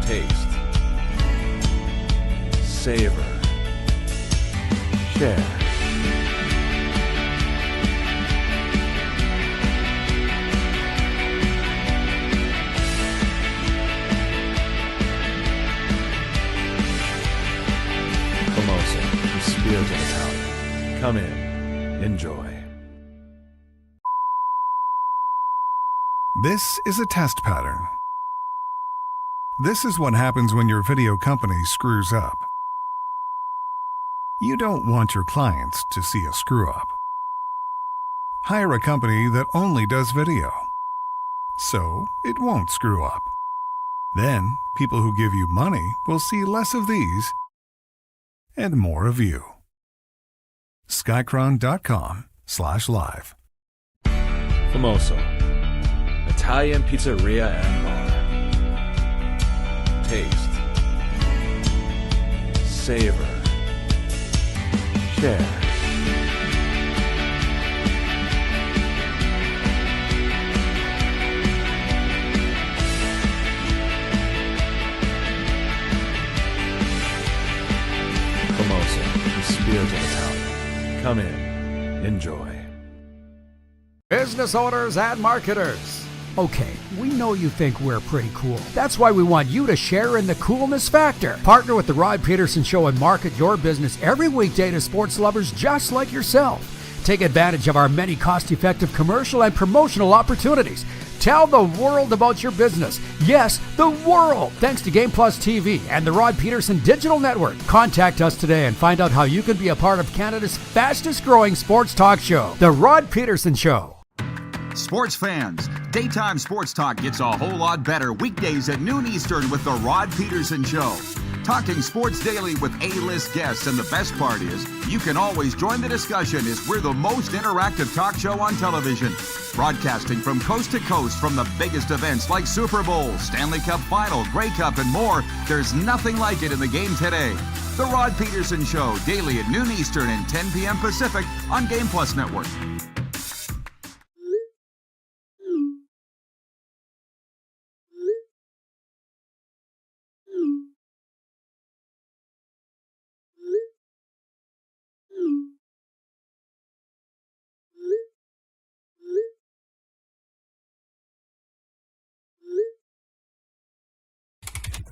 Taste, savor, share. Famoso, the spirit of Italian. Come in, enjoy. This is a test pattern. This is what happens when your video company screws up. You don't want your clients to see a screw-up. Hire a company that only does video, so it won't screw up. Then, people who give you money will see less of these and more of you. Skycron.com/live. Famoso, Italian pizzeria and bar. Taste, savor, share. Famoso, the spirit of Italian. Come in, enjoy. Business owners and marketers. Okay, we know you think we're pretty cool. That's why we want you to share in the coolness factor. Partner with the Rod Pedersen Show and market your business every weekday to sports lovers just like yourself. Take advantage of our many cost-effective commercial and promotional opportunities. Tell the world about your business. Yes, the world. Thanks to Game Plus TV and the Rod Pedersen Digital Network. Contact us today and find out how you can be a part of Canada's fastest growing sports talk show, The Rod Pedersen Show. Sports fans, daytime sports talk gets a whole lot better weekdays at noon Eastern with The Rod Pedersen Show. Talking sports daily with A-list guests, and the best part is, you can always join the discussion as we're the most interactive talk show on television. Broadcasting from coast to coast from the biggest events like Super Bowl, Stanley Cup Final, Grey Cup, and more. There's nothing like it in the game today. The Rod Pedersen Show, daily at noon Eastern and 10 p.m. Pacific on Game Plus Network.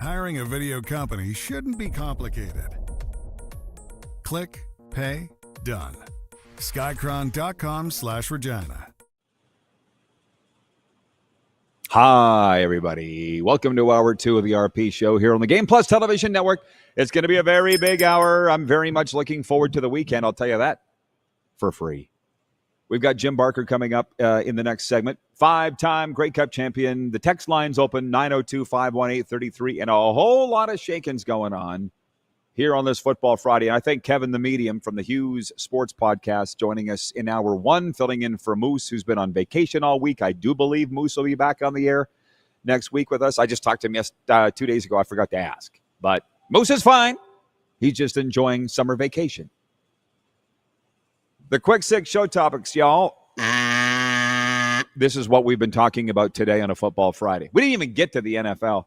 Hiring a video company shouldn't be complicated. Click, pay, done. Skycron.com/Regina. Hi, everybody. Welcome to Hour 2 of the RP Show here on the Game Plus Television Network. It's going to be a very big hour. I'm very much looking forward to the weekend. I'll tell you that for free. We've got Jim Barker coming up in the next segment. 5-time Grey Cup champion. The text line's open, 902-518-33, and a whole lot of shakings going on here on this Football Friday. I thank Kevin the Medium from the Hughes Sports Podcast joining us in Hour 1, filling in for Moose, who's been on vacation all week. I do believe Moose will be back on the air next week with us. I just talked to him 2 days ago. I forgot to ask. But Moose is fine. He's just enjoying summer vacation. The quick six show topics, y'all. This is what we've been talking about today on a Football Friday. We didn't even get to the NFL.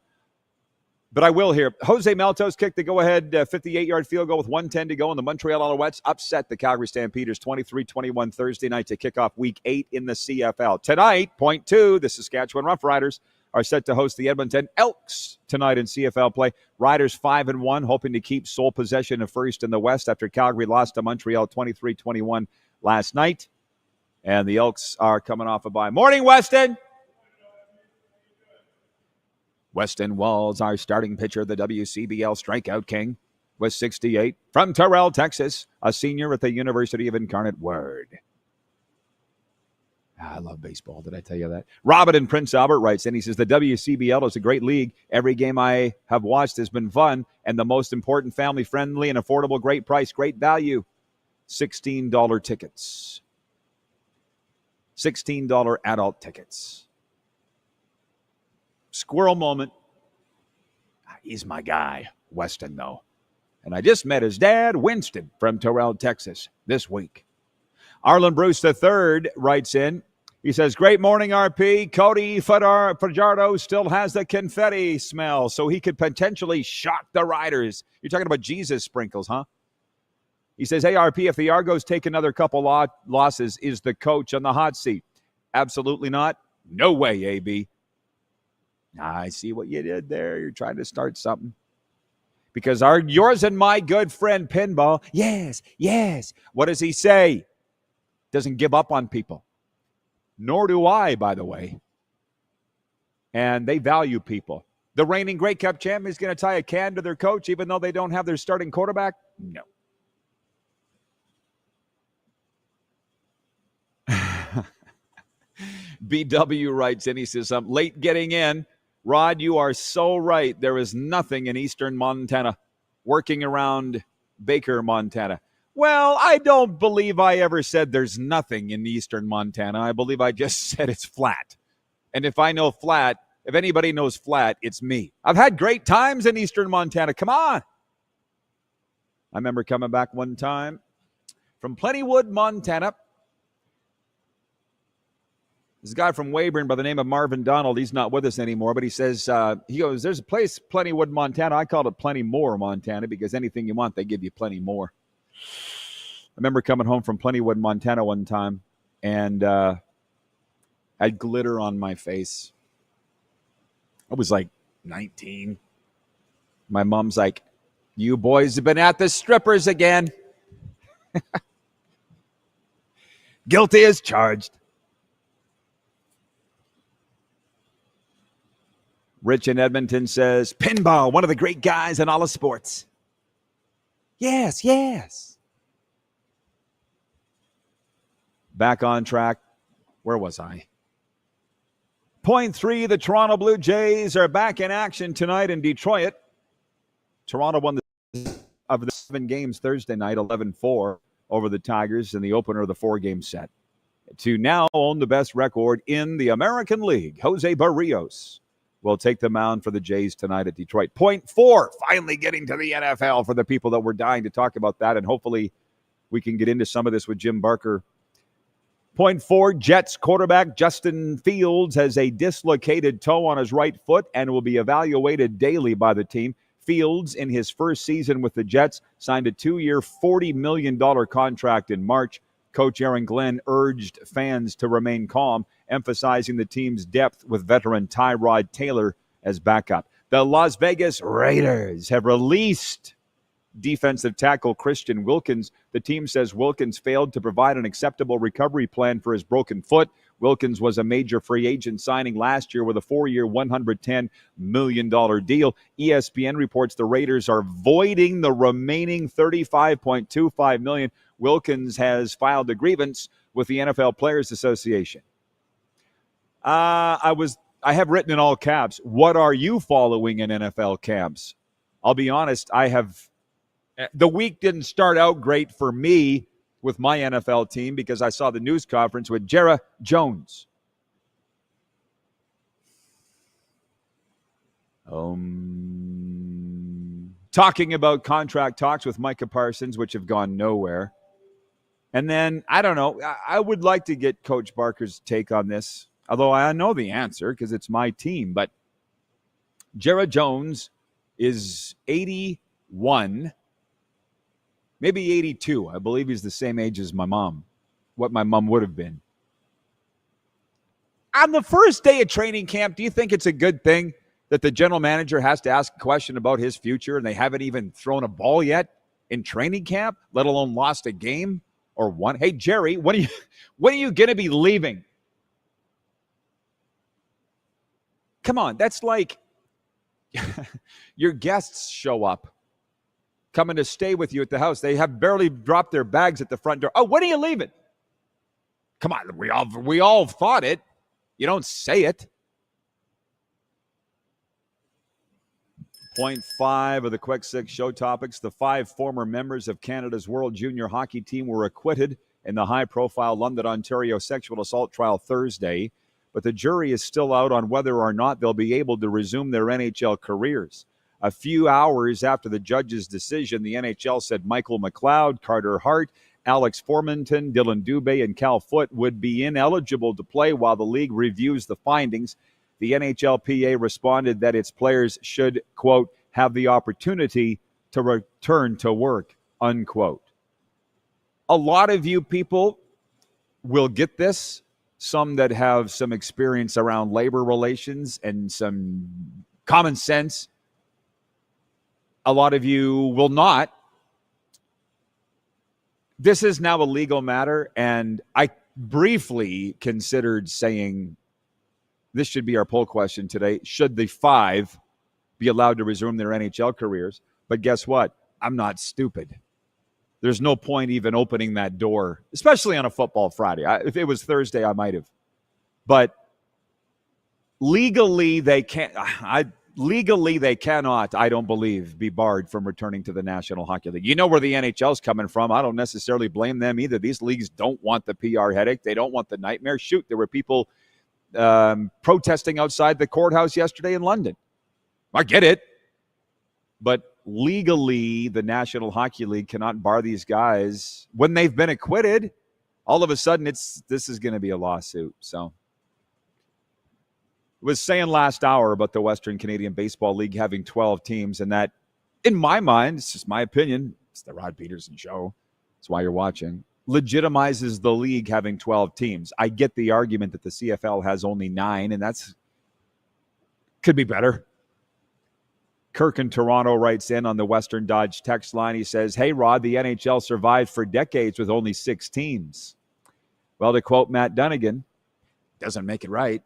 But I will here. Jose Maltos kicked the go-ahead 58-yard field goal with 1:10 to go, and the Montreal Alouettes upset the Calgary Stampeders 23-21 Thursday night to kick off Week 8 in the CFL. Tonight, point 2, the Saskatchewan Roughriders are set to host the Edmonton Elks tonight in CFL play. Riders 5-1, hoping to keep sole possession of first in the West after Calgary lost to Montreal 23-21 last night. And the Elks are coming off a bye. Morning, Weston! Weston Walls, our starting pitcher, the WCBL strikeout king, with 68. From Terrell, Texas, a senior at the University of Incarnate Word. I love baseball. Did I tell you that? Robin in Prince Albert writes in. He says, the WCBL is a great league. Every game I have watched has been fun, and the most important, family-friendly and affordable, great price, great value. $16 tickets. $16 adult tickets. Squirrel moment. He's my guy, Weston, though. And I just met his dad, Winston, from Terrell, Texas, this week. Arlen Bruce III writes in. He says, great morning, RP. Cody Fajardo still has the confetti smell, so he could potentially shock the Riders. You're talking about Jesus sprinkles, huh? He says, hey, RP, if the Argos take another couple losses, is the coach on the hot seat? Absolutely not. No way, AB. I see what you did there. You're trying to start something. Because yours and my good friend Pinball, yes. What does he say? Doesn't give up on people. Nor do I, by the way. And they value people. The reigning Grey Cup champion is going to tie a can to their coach even though they don't have their starting quarterback? No. BW writes in. He says, I'm late getting in. Rod, you are so right. There is nothing in eastern Montana. Working around Baker, Montana. Well, I don't believe I ever said there's nothing in eastern Montana. I believe I just said it's flat. And if I know flat, if anybody knows flat, it's me. I've had great times in eastern Montana. Come on. I remember coming back one time from Plentywood, Montana. This guy from Weyburn by the name of Marvin Donald, he's not with us anymore, but he says, he goes, there's a place, Plentywood, Montana. I called it Plenty More, Montana, because anything you want, they give you plenty more. I remember coming home from Plentywood, Montana one time, and I had glitter on my face. I was like 19. My mom's like, you boys have been at the strippers again. Guilty as charged. Rich in Edmonton says, Pinball, one of the great guys in all of sports. Yes. Back on track. Where was I? Point 3, the Toronto Blue Jays are back in action tonight in Detroit. Toronto won of the 7 games Thursday night, 11-4 over the Tigers in the opener of the 4-game set. To now own the best record in the American League, Jose Barrios will take the mound for the Jays tonight at Detroit. Point 4, finally getting to the NFL for the people that were dying to talk about that, and hopefully we can get into some of this with Jim Barker. Point 4, Jets quarterback Justin Fields has a dislocated toe on his right foot and will be evaluated daily by the team. Fields, in his first season with the Jets, signed a 2-year, $40 million contract in March. Coach Aaron Glenn urged fans to remain calm, emphasizing the team's depth with veteran Tyrod Taylor as backup. The Las Vegas Raiders have released defensive tackle Christian Wilkins. The team says Wilkins failed to provide an acceptable recovery plan for his broken foot. Wilkins was a major free agent signing last year with a 4-year, $110 million deal. ESPN reports the Raiders are voiding the remaining $35.25 million. Wilkins has filed a grievance with the NFL Players Association. I have written in all caps, what are you following in NFL camps? I'll be honest, the week didn't start out great for me with my NFL team because I saw the news conference with Jerry Jones. Talking about contract talks with Micah Parsons, which have gone nowhere. And then, I don't know, I would like to get Coach Barker's take on this, although I know the answer because it's my team. But Jerry Jones is 81, maybe 82. I believe he's the same age as my mom, what my mom would have been. On the first day of training camp, do you think it's a good thing that the general manager has to ask a question about his future and they haven't even thrown a ball yet in training camp, let alone lost a game or won? Hey, Jerry, when are you going to be leaving? Come on, that's like your guests show up, coming to stay with you at the house. They have barely dropped their bags at the front door. Oh, when are you leaving? Come on, we all thought it. You don't say it. Point 5 of the Quick Six show topics. The 5 former members of Canada's World Junior Hockey team were acquitted in the high-profile London, Ontario sexual assault trial Thursday, but the jury is still out on whether or not they'll be able to resume their NHL careers. A few hours after the judge's decision, the NHL said Michael McLeod, Carter Hart, Alex Formanton, Dylan Dubé, and Cal Foote would be ineligible to play while the league reviews the findings. The NHLPA responded that its players should, quote, have the opportunity to return to work, unquote. A lot of you people will get this, some that have some experience around labor relations and some common sense. A lot of you will not. This is now a legal matter, and I briefly considered saying this should be our poll question today. Should the 5 be allowed to resume their NHL careers? But guess what? I'm not stupid. There's no point even opening that door, especially on a football Friday. If it was Thursday, I might have. But legally, they can't. Legally, they cannot, I don't believe, be barred from returning to the National Hockey League. You know where the NHL's coming from. I don't necessarily blame them either. These leagues don't want the PR headache. They don't want the nightmare. Shoot, there were people protesting outside the courthouse yesterday in London. I get it. But legally, the National Hockey League cannot bar these guys when they've been acquitted. All of a sudden, this is going to be a lawsuit. So I was saying last hour about the Western Canadian Baseball League having 12 teams, and that, in my mind, it's just my opinion, it's the Rod Pedersen show. That's why you're watching. Legitimizes the league having 12 teams. I get the argument that the CFL has only 9, and that's could be better. Kirk in Toronto writes in on the Western Dodge text line. He says, hey, Rod, the NHL survived for decades with only 6 teams. Well, to quote Matt Dunnigan, doesn't make it right.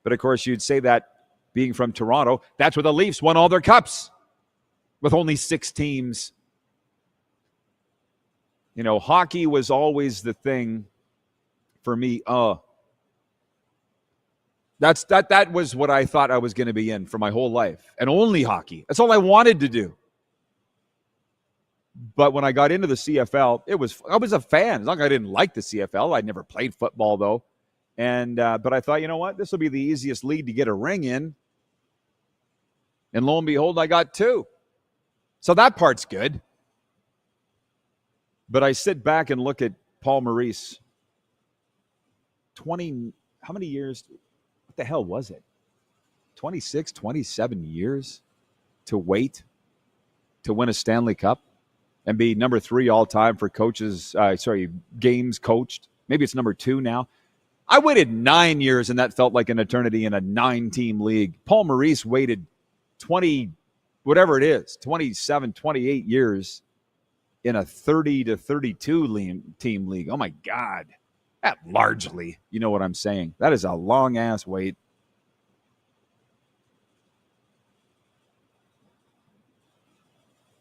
But, of course, you'd say that being from Toronto, that's where the Leafs won all their cups with only 6 teams. You know, hockey was always the thing for me. That was what I thought I was going to be in for my whole life, and only hockey. That's all I wanted to do. But when I got into the CFL, I was a fan. It's not like I didn't like the CFL. I never played football though, and but I thought, you know what, this will be the easiest league to get a ring in. And lo and behold, I got 2. So that part's good. But I sit back and look at Paul Maurice. 20, how many years? What the hell was it? 26, 27 years to wait to win a Stanley Cup and be number 3 all time for games coached. Maybe it's number 2 now. I waited 9 years, and that felt like an eternity in a 9-team league. Paul Maurice waited 20, whatever it is, 27, 28 years in a 30 to 32 team league. Oh, my God. That largely, you know what I'm saying. That is a long-ass wait.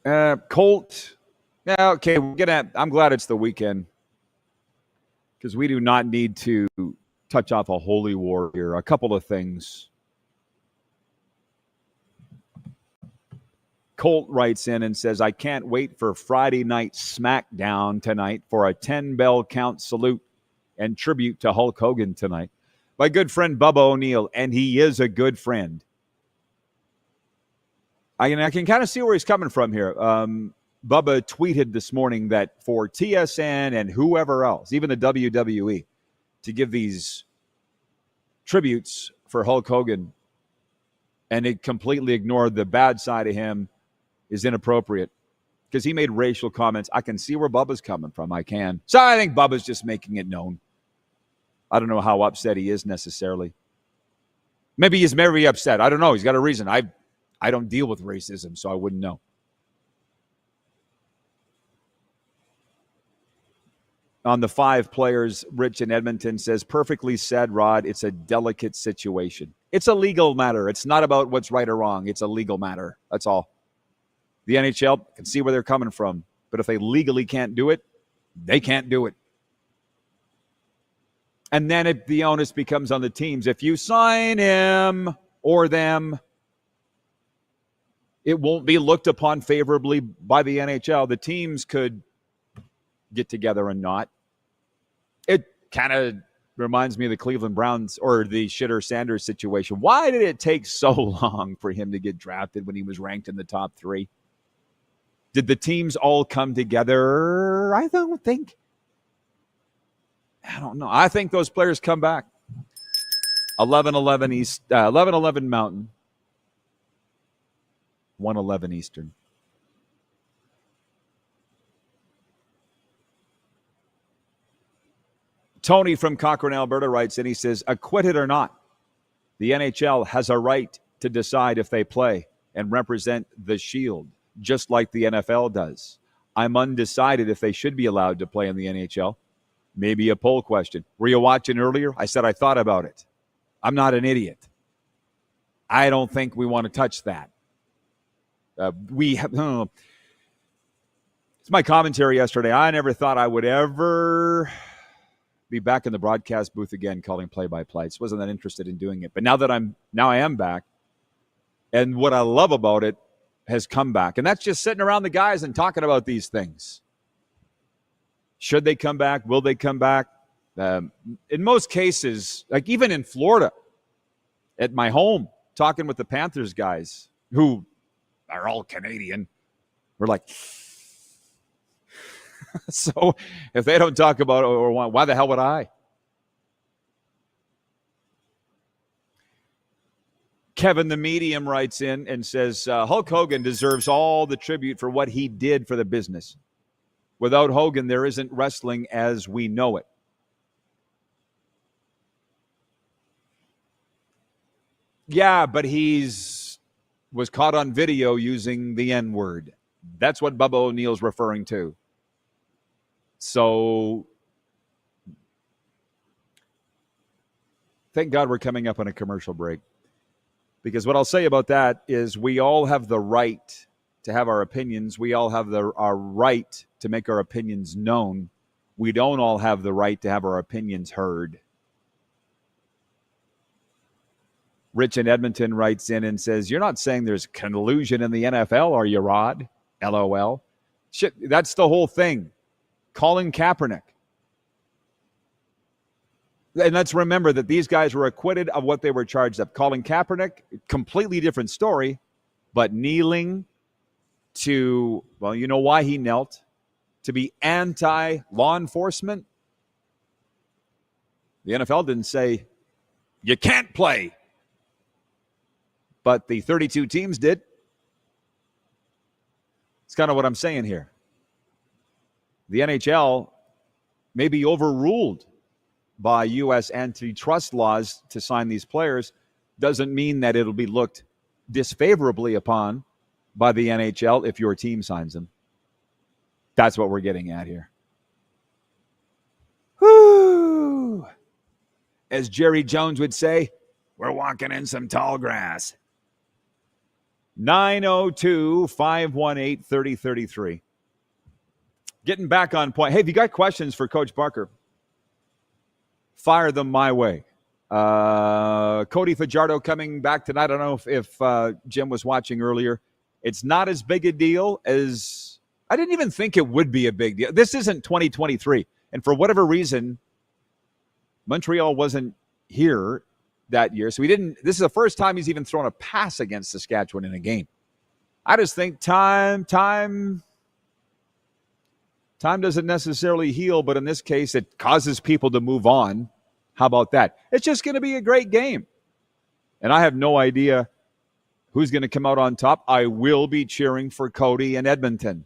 Colt. Yeah, okay. I'm glad it's the weekend because we do not need to touch off a holy war here. A couple of things. Colt writes in and says, I can't wait for Friday night SmackDown tonight for a 10-bell count salute and tribute to Hulk Hogan tonight. My good friend Bubba O'Neill, and he is a good friend. I can kind of see where he's coming from here. Bubba tweeted this morning that for TSN and whoever else, even the WWE, to give these tributes for Hulk Hogan, and it completely ignored the bad side of him, is inappropriate because he made racial comments. I can see where Bubba's coming from. I can. So I think Bubba's just making it known. I don't know how upset he is necessarily. Maybe he's very upset. I don't know. He's got a reason. I don't deal with racism, so I wouldn't know. On the 5 players, Rich in Edmonton says, perfectly said, Rod, it's a delicate situation. It's a legal matter. It's not about what's right or wrong. It's a legal matter. That's all. The NHL can see where they're coming from, but if they legally can't do it, they can't do it. And then the onus becomes on the teams. If you sign him or them, it won't be looked upon favorably by the NHL. The teams could get together and not. It kind of reminds me of the Cleveland Browns or the Shitter Sanders situation. Why did it take so long for him to get drafted when he was ranked in the top 3? Did the teams all come together? I don't think. I don't know. I think those players come back. 11:11 East, 11:11 Mountain, 1:11 Eastern. Tony from Cochrane, Alberta writes in, he says, acquitted or not, the NHL has a right to decide if they play and represent the Shield, just like the NFL does. I'm undecided if they should be allowed to play in the NHL. Maybe a poll question. Were you watching earlier? I said I thought about it. I'm not an idiot. I don't think we want to touch that. It's my commentary yesterday. I never thought I would ever be back in the broadcast booth again calling play-by-play. I just wasn't that interested in doing it. But now I am back, and what I love about it has come back. And that's just sitting around the guys and talking about these things. Should they come back? Will they come back? In most cases, like even in Florida, at my home, talking with the Panthers guys who are all Canadian, we're like, so if they don't talk about it, or why the hell would I? Kevin the Medium writes in and says, Hulk Hogan deserves all the tribute for what he did for the business. Without Hogan, there isn't wrestling as we know it. Yeah, but was caught on video using the N-word. That's what Bubba O'Neill's referring to. So, thank God we're coming up on a commercial break. Because what I'll say about that is we all have the right to have our opinions. We all have our right to make our opinions known. We don't all have the right to have our opinions heard. Rich in Edmonton writes in and says, you're not saying there's collusion in the NFL, are you, Rod? LOL. Shit, that's the whole thing. Colin Kaepernick. And let's remember that these guys were acquitted of what they were charged of. Colin Kaepernick, completely different story, but kneeling to, well, you know why he knelt? To be anti-law enforcement. The NFL didn't say, you can't play. But the 32 teams did. It's kind of what I'm saying here. The NHL may be overruled by U.S. antitrust laws to sign these players doesn't mean that it'll be looked disfavorably upon by the NHL if your team signs them. That's what we're getting at here. Whoo! As Jerry Jones would say, we're walking in some tall grass. 902-518-3033. Getting back on point. Hey, if you got questions for Coach Barker, fire them my way. Cody Fajardo coming back tonight. I don't know if Jim was watching earlier. It's not as big a deal as I didn't even think it would be a big deal. This isn't 2023. And for whatever reason, Montreal wasn't here that year. So this is the first time he's even thrown a pass against Saskatchewan in a game. I just think time doesn't necessarily heal, but in this case, it causes people to move on. How about that? It's just going to be a great game. And I have no idea who's going to come out on top. I will be cheering for Cody and Edmonton.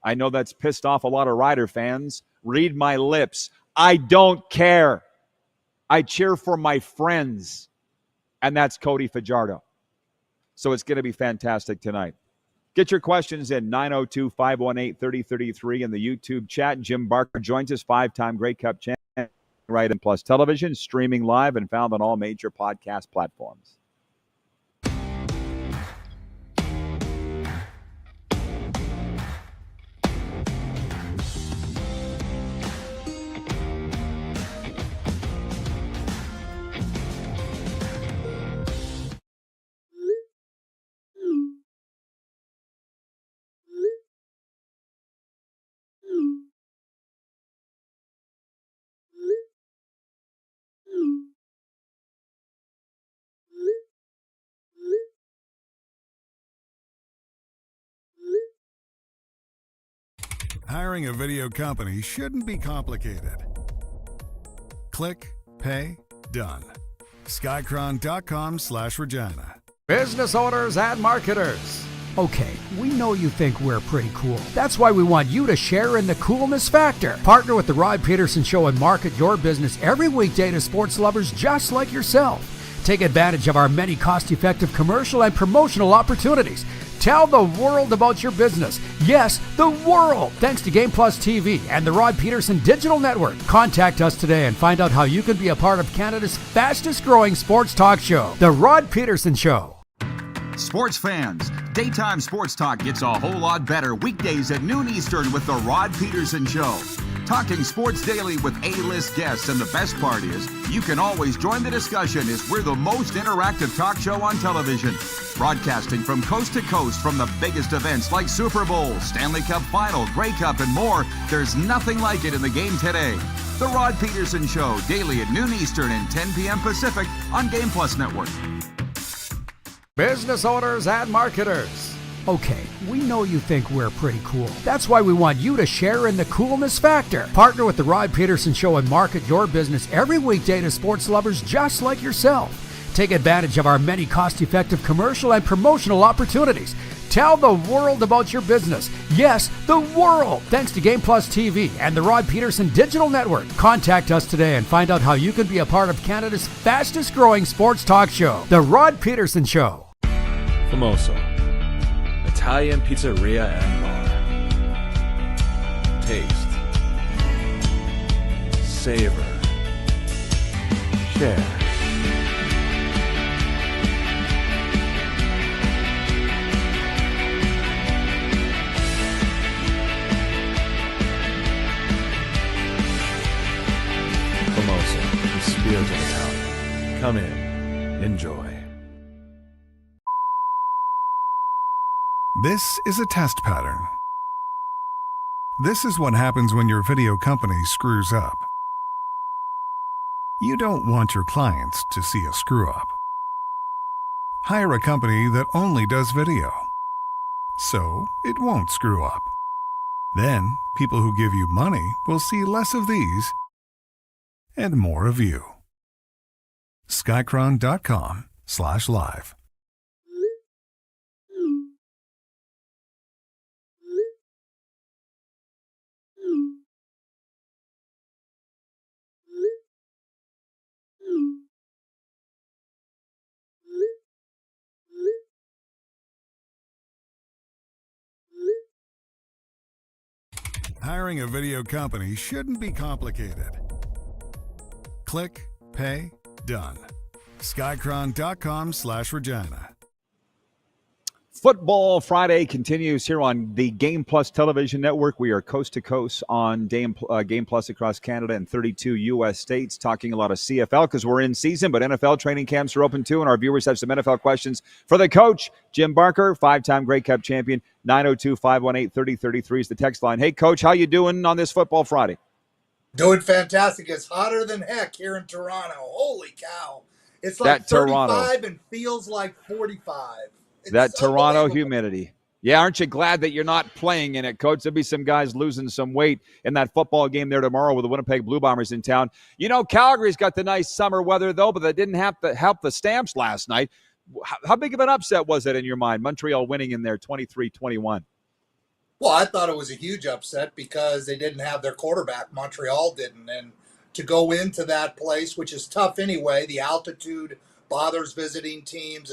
I know that's pissed off a lot of Rider fans. Read my lips. I don't care. I cheer for my friends, and that's Cody Fajardo. So it's going to be fantastic tonight. Get your questions in 902-518-3033 in the YouTube chat. Jim Barker joins us, 5-time Grey Cup champion, right in Plus Television, streaming live and found on all major podcast platforms. Hiring a video company shouldn't be complicated. Click, pay, done. Skycron.com/Regina. Business owners and marketers. Okay, we know you think we're pretty cool. That's why we want you to share in the coolness factor. Partner with the Rod Pedersen Show and market your business every weekday to sports lovers just like yourself. Take advantage of our many cost-effective commercial and promotional opportunities. Tell the world about your business. Yes, the world. Thanks to Game Plus TV and the Rod Pedersen Digital Network. Contact us today and find out how you can be a part of Canada's fastest-growing sports talk show, The Rod Pedersen Show. Sports fans, daytime sports talk gets a whole lot better weekdays at noon Eastern with The Rod Pedersen Show. Talking sports daily with A-list guests, and the best part is you can always join the discussion as we're the most interactive talk show on television. Broadcasting from coast to coast from the biggest events like Super Bowl, Stanley Cup Final, Grey Cup, and more. There's nothing like it in the game today. The Rod Pedersen Show, daily at noon Eastern and 10 p.m. Pacific on Game Plus Network. Business owners and marketers. Okay, we know you think we're pretty cool. That's why we want you to share in the coolness factor. Partner with the Rod Pedersen Show and market your business every weekday to sports lovers just like yourself. Take advantage of our many cost-effective commercial and promotional opportunities. Tell the world about your business. Yes, the world. Thanks to Game Plus TV and the Rod Pedersen Digital Network. Contact us today and find out how you can be a part of Canada's fastest-growing sports talk show, The Rod Pedersen Show. Famoso, Italian pizzeria and bar. Taste, savor, share. Famoso, the spirit of Italian. Come in, enjoy. This is a test pattern. This is what happens when your video company screws up. You don't want your clients to see a screw up. Hire a company that only does video, so it won't screw up. Then, people who give you money will see less of these and more of you. Skycron.com/live. Hiring a video company shouldn't be complicated. Click, pay, done. Skycron.com/Regina. Football Friday continues here on the Game Plus television network. We are coast to coast on Game Plus across Canada and 32 U.S. states, talking a lot of CFL because we're in season, but NFL training camps are open too, and our viewers have some NFL questions for the coach, Jim Barker, five-time Grey Cup champion. 902-518-3033 is the text line. Hey, Coach, how you doing on this Football Friday? Doing fantastic. It's hotter than heck here in Toronto. Holy cow. It's like That 35 Toronto. and feels like 45. That Toronto humidity. Yeah, aren't you glad that you're not playing in it, Coach? There'll be some guys losing some weight in that football game there tomorrow with the Winnipeg Blue Bombers in town. You know, Calgary's got the nice summer weather, though, but that didn't have to help the Stamps last night. How big of an upset was it in your mind, Montreal winning in there 23-21? Well, I thought it was a huge upset because they didn't have their quarterback. Montreal didn't. And to go into that place, which is tough anyway, the altitude bothers visiting teams.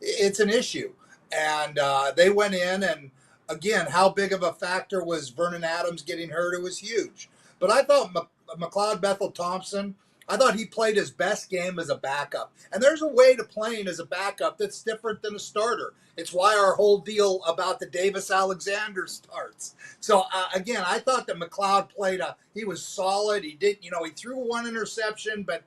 It's an issue. And they went in, and again, how big of a factor was Vernon Adams getting hurt? It was huge. But I thought McLeod Bethel-Thompson, I thought he played his best game as a backup. And there's a way to playing as a backup that's different than a starter. It's why our whole deal about the Davis Alexander starts. So, again, I thought that McLeod he was solid. He threw one interception, but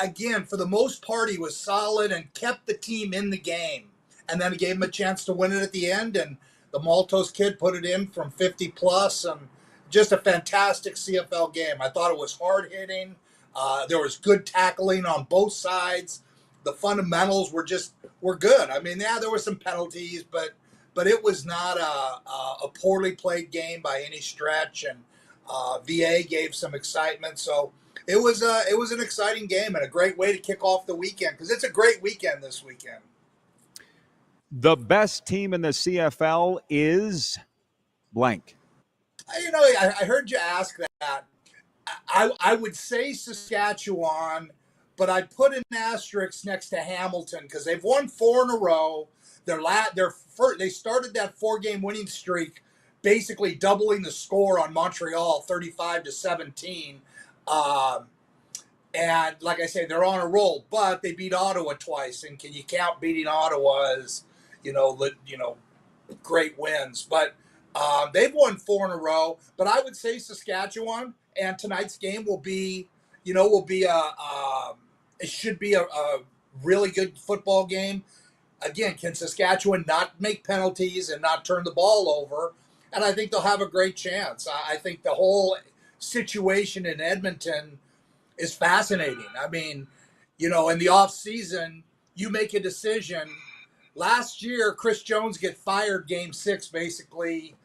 again, for the most part, he was solid and kept the team in the game. And then he gave him a chance to win it at the end. And the Maltos kid put it in from 50 plus, and just a fantastic CFL game. I thought it was hard hitting. There was good tackling on both sides. The fundamentals were good. I mean, yeah, there were some penalties, but it was not a poorly played game by any stretch. And VA gave some excitement. So it was an exciting game and a great way to kick off the weekend, because it's a great weekend this weekend. The best team in the CFL is blank. I heard you ask that. I would say Saskatchewan, but I'd put an asterisk next to Hamilton because they've won 4 in a row. They started that 4-game winning streak, basically doubling the score on Montreal, 35-17. And like I say, they're on a roll, but they beat Ottawa twice. And can you count beating Ottawa as, great wins? But they've won 4 in a row. But I would say Saskatchewan, and tonight's game it should be a really good football game. Again, can Saskatchewan not make penalties and not turn the ball over? And I think they'll have a great chance. I think the whole situation in Edmonton is fascinating. I mean, in the off season, you make a decision. Last year, Chris Jones get fired game 6, basically.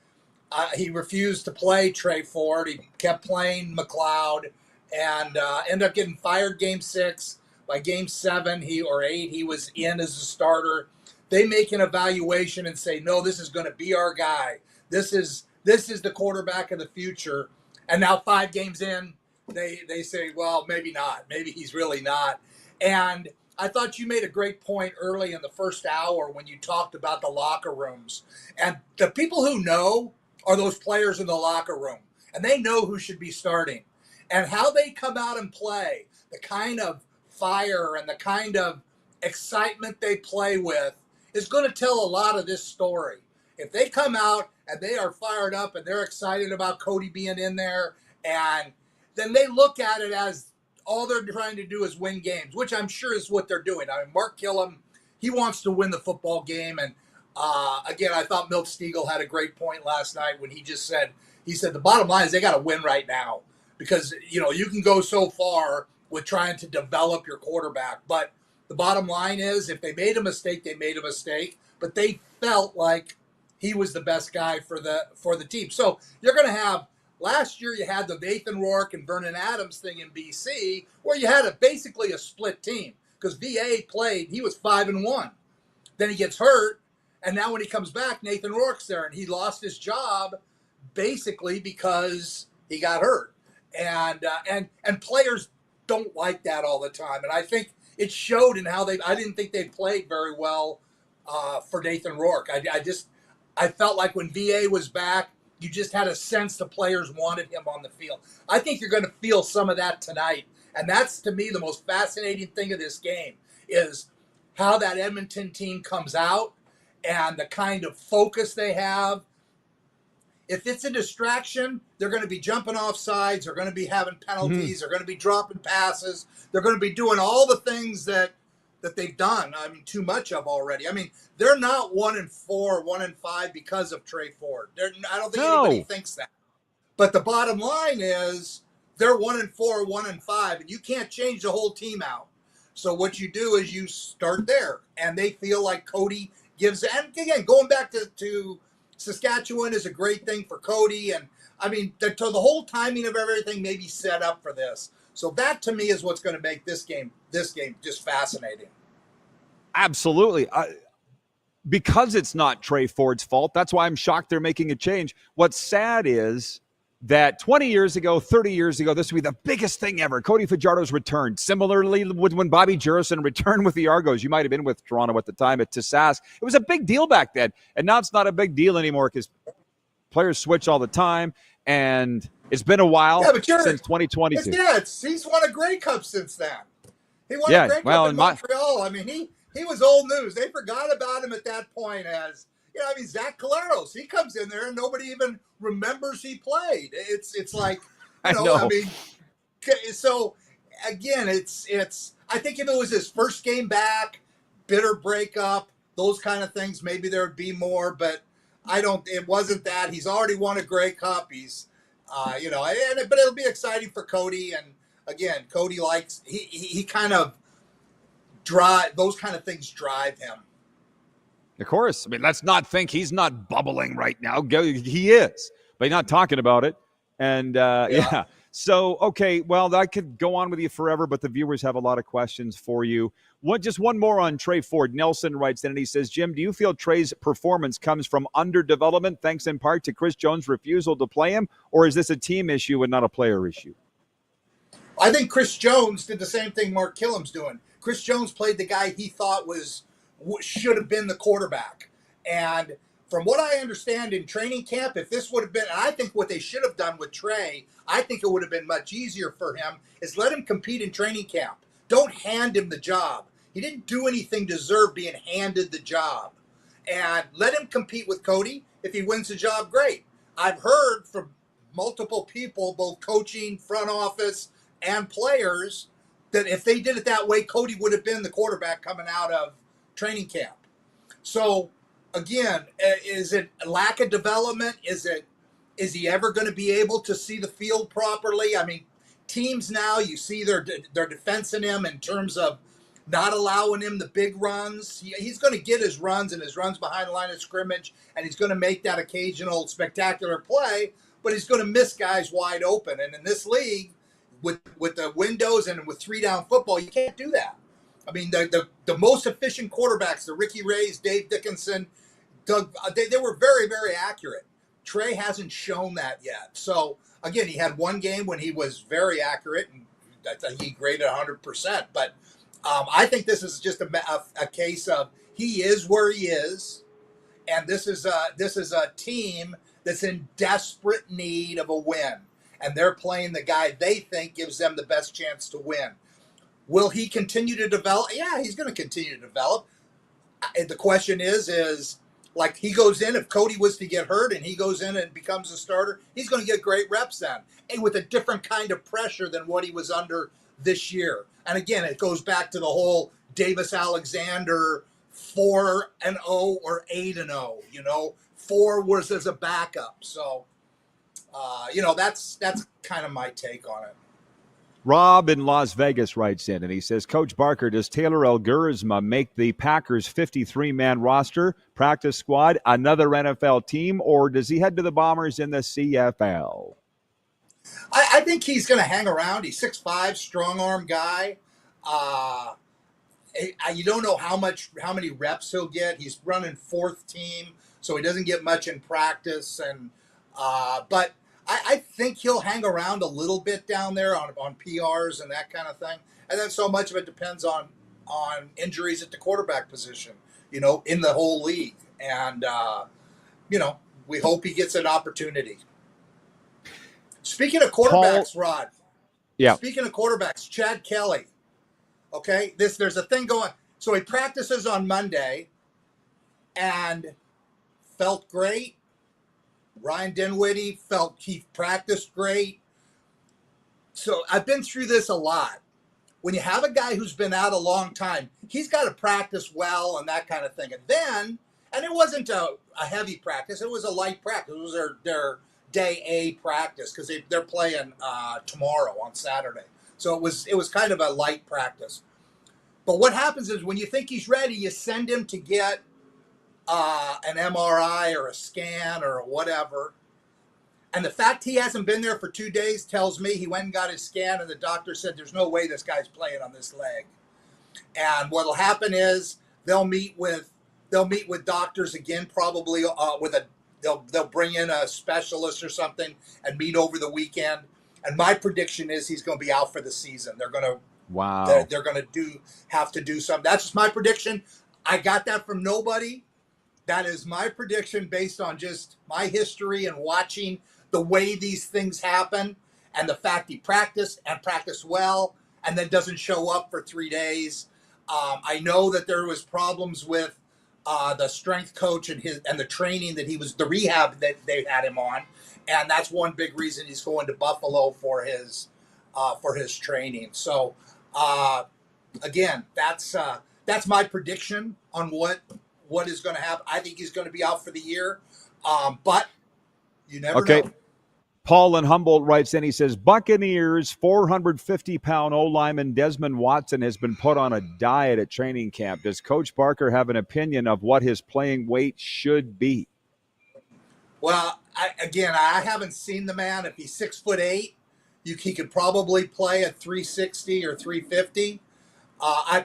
He refused to play Trey Ford. He kept playing McLeod and ended up getting fired game 6. By game 7 or 8, he was in as a starter. They make an evaluation and say, no, this is going to be our guy. This is the quarterback of the future. And now 5 games in, they say, well, maybe not. Maybe he's really not. And I thought you made a great point early in the first hour when you talked about the locker rooms. And the people who know are those players in the locker room. And they know who should be starting. And how they come out and play, the kind of fire and the kind of excitement they play with is going to tell a lot of this story. If they come out and they are fired up and they're excited about Cody being in there, and then they look at it as all they're trying to do is win games, which I'm sure is what they're doing. I mean, Mark Killam, he wants to win the football game. And again, I thought Milt Stiegel had a great point last night when he said the bottom line is they got to win right now, because, you can go so far with trying to develop your quarterback. But the bottom line is, if they made a mistake, they made a mistake. But they felt like he was the best guy for the team. So you're going to have, last year you had the Nathan Rourke and Vernon Adams thing in BC, where you had basically a split team, because VA played, he was 5-1. Then he gets hurt, and now when he comes back, Nathan Rourke's there, and he lost his job basically because he got hurt. And players don't like that all the time. And I think it showed in how I didn't think they played very well for Nathan Rourke. I felt like when VA was back, you just had a sense the players wanted him on the field. I think you're going to feel some of that tonight. And that's, to me, the most fascinating thing of this game is how that Edmonton team comes out and the kind of focus they have. If it's a distraction, they're going to be jumping off sides. They're going to be having penalties. They're going to be dropping passes. They're going to be doing all the things that they've done. I mean, too much of already. I mean, they're not 1-4, 1-5 because of Trey Ford. I don't think anybody thinks that. But the bottom line is they're 1-4, 1-5, and you can't change the whole team out. So what you do is you start there, and they feel like Cody gives. And again, going back to Saskatchewan is a great thing for Cody, and I mean the whole timing of everything may be set up for this. So that to me is what's going to make this game just fascinating. Absolutely. Because it's not Trey Ford's fault, that's why I'm shocked they're making a change. What's sad is that 20 years ago, 30 years ago, this would be the biggest thing ever. Cody Fajardo's return. Similarly, when Bobby Jurison returned with the Argos, you might have been with Toronto at the time at Sask. It was a big deal back then. And now it's not a big deal anymore because players switch all the time. And it's been a while since 2022. He's won a Grey Cup since then. He won a Grey Cup in Montreal. I mean, he was old news. They forgot about him at that point as, Zach Caleros. He comes in there and nobody even remembers he played. It's like, I mean, so again, it's. I think if it was his first game back, bitter breakup, those kind of things, maybe there would be more. But it wasn't that. He's already won a Grey Cup. He's, but it'll be exciting for Cody. And again, Cody likes he kind of those kind of things drive him. Of course. I mean, let's not think he's not bubbling right now. He is, but he's not talking about it. And yeah. So, okay, well, I could go on with you forever, but the viewers have a lot of questions for you. Just one more on Trey Ford. Nelson writes in and he says, Jim, do you feel Trey's performance comes from underdevelopment thanks in part to Chris Jones' refusal to play him, or is this a team issue and not a player issue? I think Chris Jones did the same thing Mark Killam's doing. Chris Jones played the guy he thought should have been the quarterback. And from what I understand in training camp, if this would have been, and I think what they should have done with Trey, I think it would have been much easier for him, is let him compete in training camp. Don't hand him the job. He didn't do anything to deserve being handed the job. And let him compete with Cody. If he wins the job, great. I've heard from multiple people, both coaching, front office, and players, that if they did it that way, Cody would have been the quarterback coming out of training camp. So, again, is it a lack of development? Is he ever going to be able to see the field properly? I mean, teams now, you see they're defensing him in terms of not allowing him the big runs. He's going to get his runs and his runs behind the line of scrimmage, and he's going to make that occasional spectacular play, but he's going to miss guys wide open. And in this league, with the windows and with 3-down football, you can't do that. I mean, the most efficient quarterbacks, the Ricky Rays, Dave Dickinson, Doug, they were very, very accurate. Trey hasn't shown that yet. So, again, he had one game when he was very accurate, and he graded 100%. But I think this is just a case of he is where he is, and this is a team that's in desperate need of a win. And they're playing the guy they think gives them the best chance to win. Will he continue to develop? Yeah, he's going to continue to develop. The question is like he goes in, if Cody was to get hurt and he goes in and becomes a starter, he's going to get great reps then, and with a different kind of pressure than what he was under this year. And again, it goes back to the whole Davis Alexander 4-0 or 8-0. 4 was as a backup. So, that's kind of my take on it. Rob in Las Vegas writes in, and he says, Coach Barker, does Taylor Elgurizma make the Packers' 53-man roster, practice squad, another NFL team, or does he head to the Bombers in the CFL? I think he's going to hang around. He's 6'5", strong-arm guy. You don't know how many reps he'll get. He's running fourth team, so he doesn't get much in practice. But I think he'll hang around a little bit down there on PRs and that kind of thing. And then so much of it depends on injuries at the quarterback position, in the whole league. And, We hope he gets an opportunity. Speaking of quarterbacks, Rod. Yeah. Speaking of quarterbacks, Chad Kelly. Okay, there's a thing going. So he practices on Monday and felt great. Ryan Dinwiddie felt he practiced great. So I've been through this a lot. When you have a guy who's been out a long time, he's got to practice well and that kind of thing. And it wasn't a heavy practice. It was a light practice. It was their day A practice because they're playing tomorrow on Saturday. So it was kind of a light practice. But what happens is when you think he's ready, you send him to get an MRI or a scan or whatever. And the fact he hasn't been there for 2 days tells me he went and got his scan and the doctor said there's no way this guy's playing on this leg. And what'll happen is they'll meet with doctors again, probably they'll bring in a specialist or something and meet over the weekend. And my prediction is he's going to be out for the season. They're going to they're going to have to do something. That's just my prediction. I got that from nobody. That is my prediction based on just my history and watching the way these things happen and the fact he practiced well and then doesn't show up for 3 days. I know that there was problems with the strength coach and the training the rehab that they had him on. And that's one big reason he's going to Buffalo for his training. So again, that's my prediction on what is going to happen. I think he's going to be out for the year, but you never know. Paul in Humboldt writes in, he says, Buccaneers 450-pound O-lineman Desmond Watson has been put on a diet at training camp. Does Coach Barker have an opinion of what his playing weight should be? Well, I haven't seen the man. If he's 6'8", he could probably play at 360 or 350.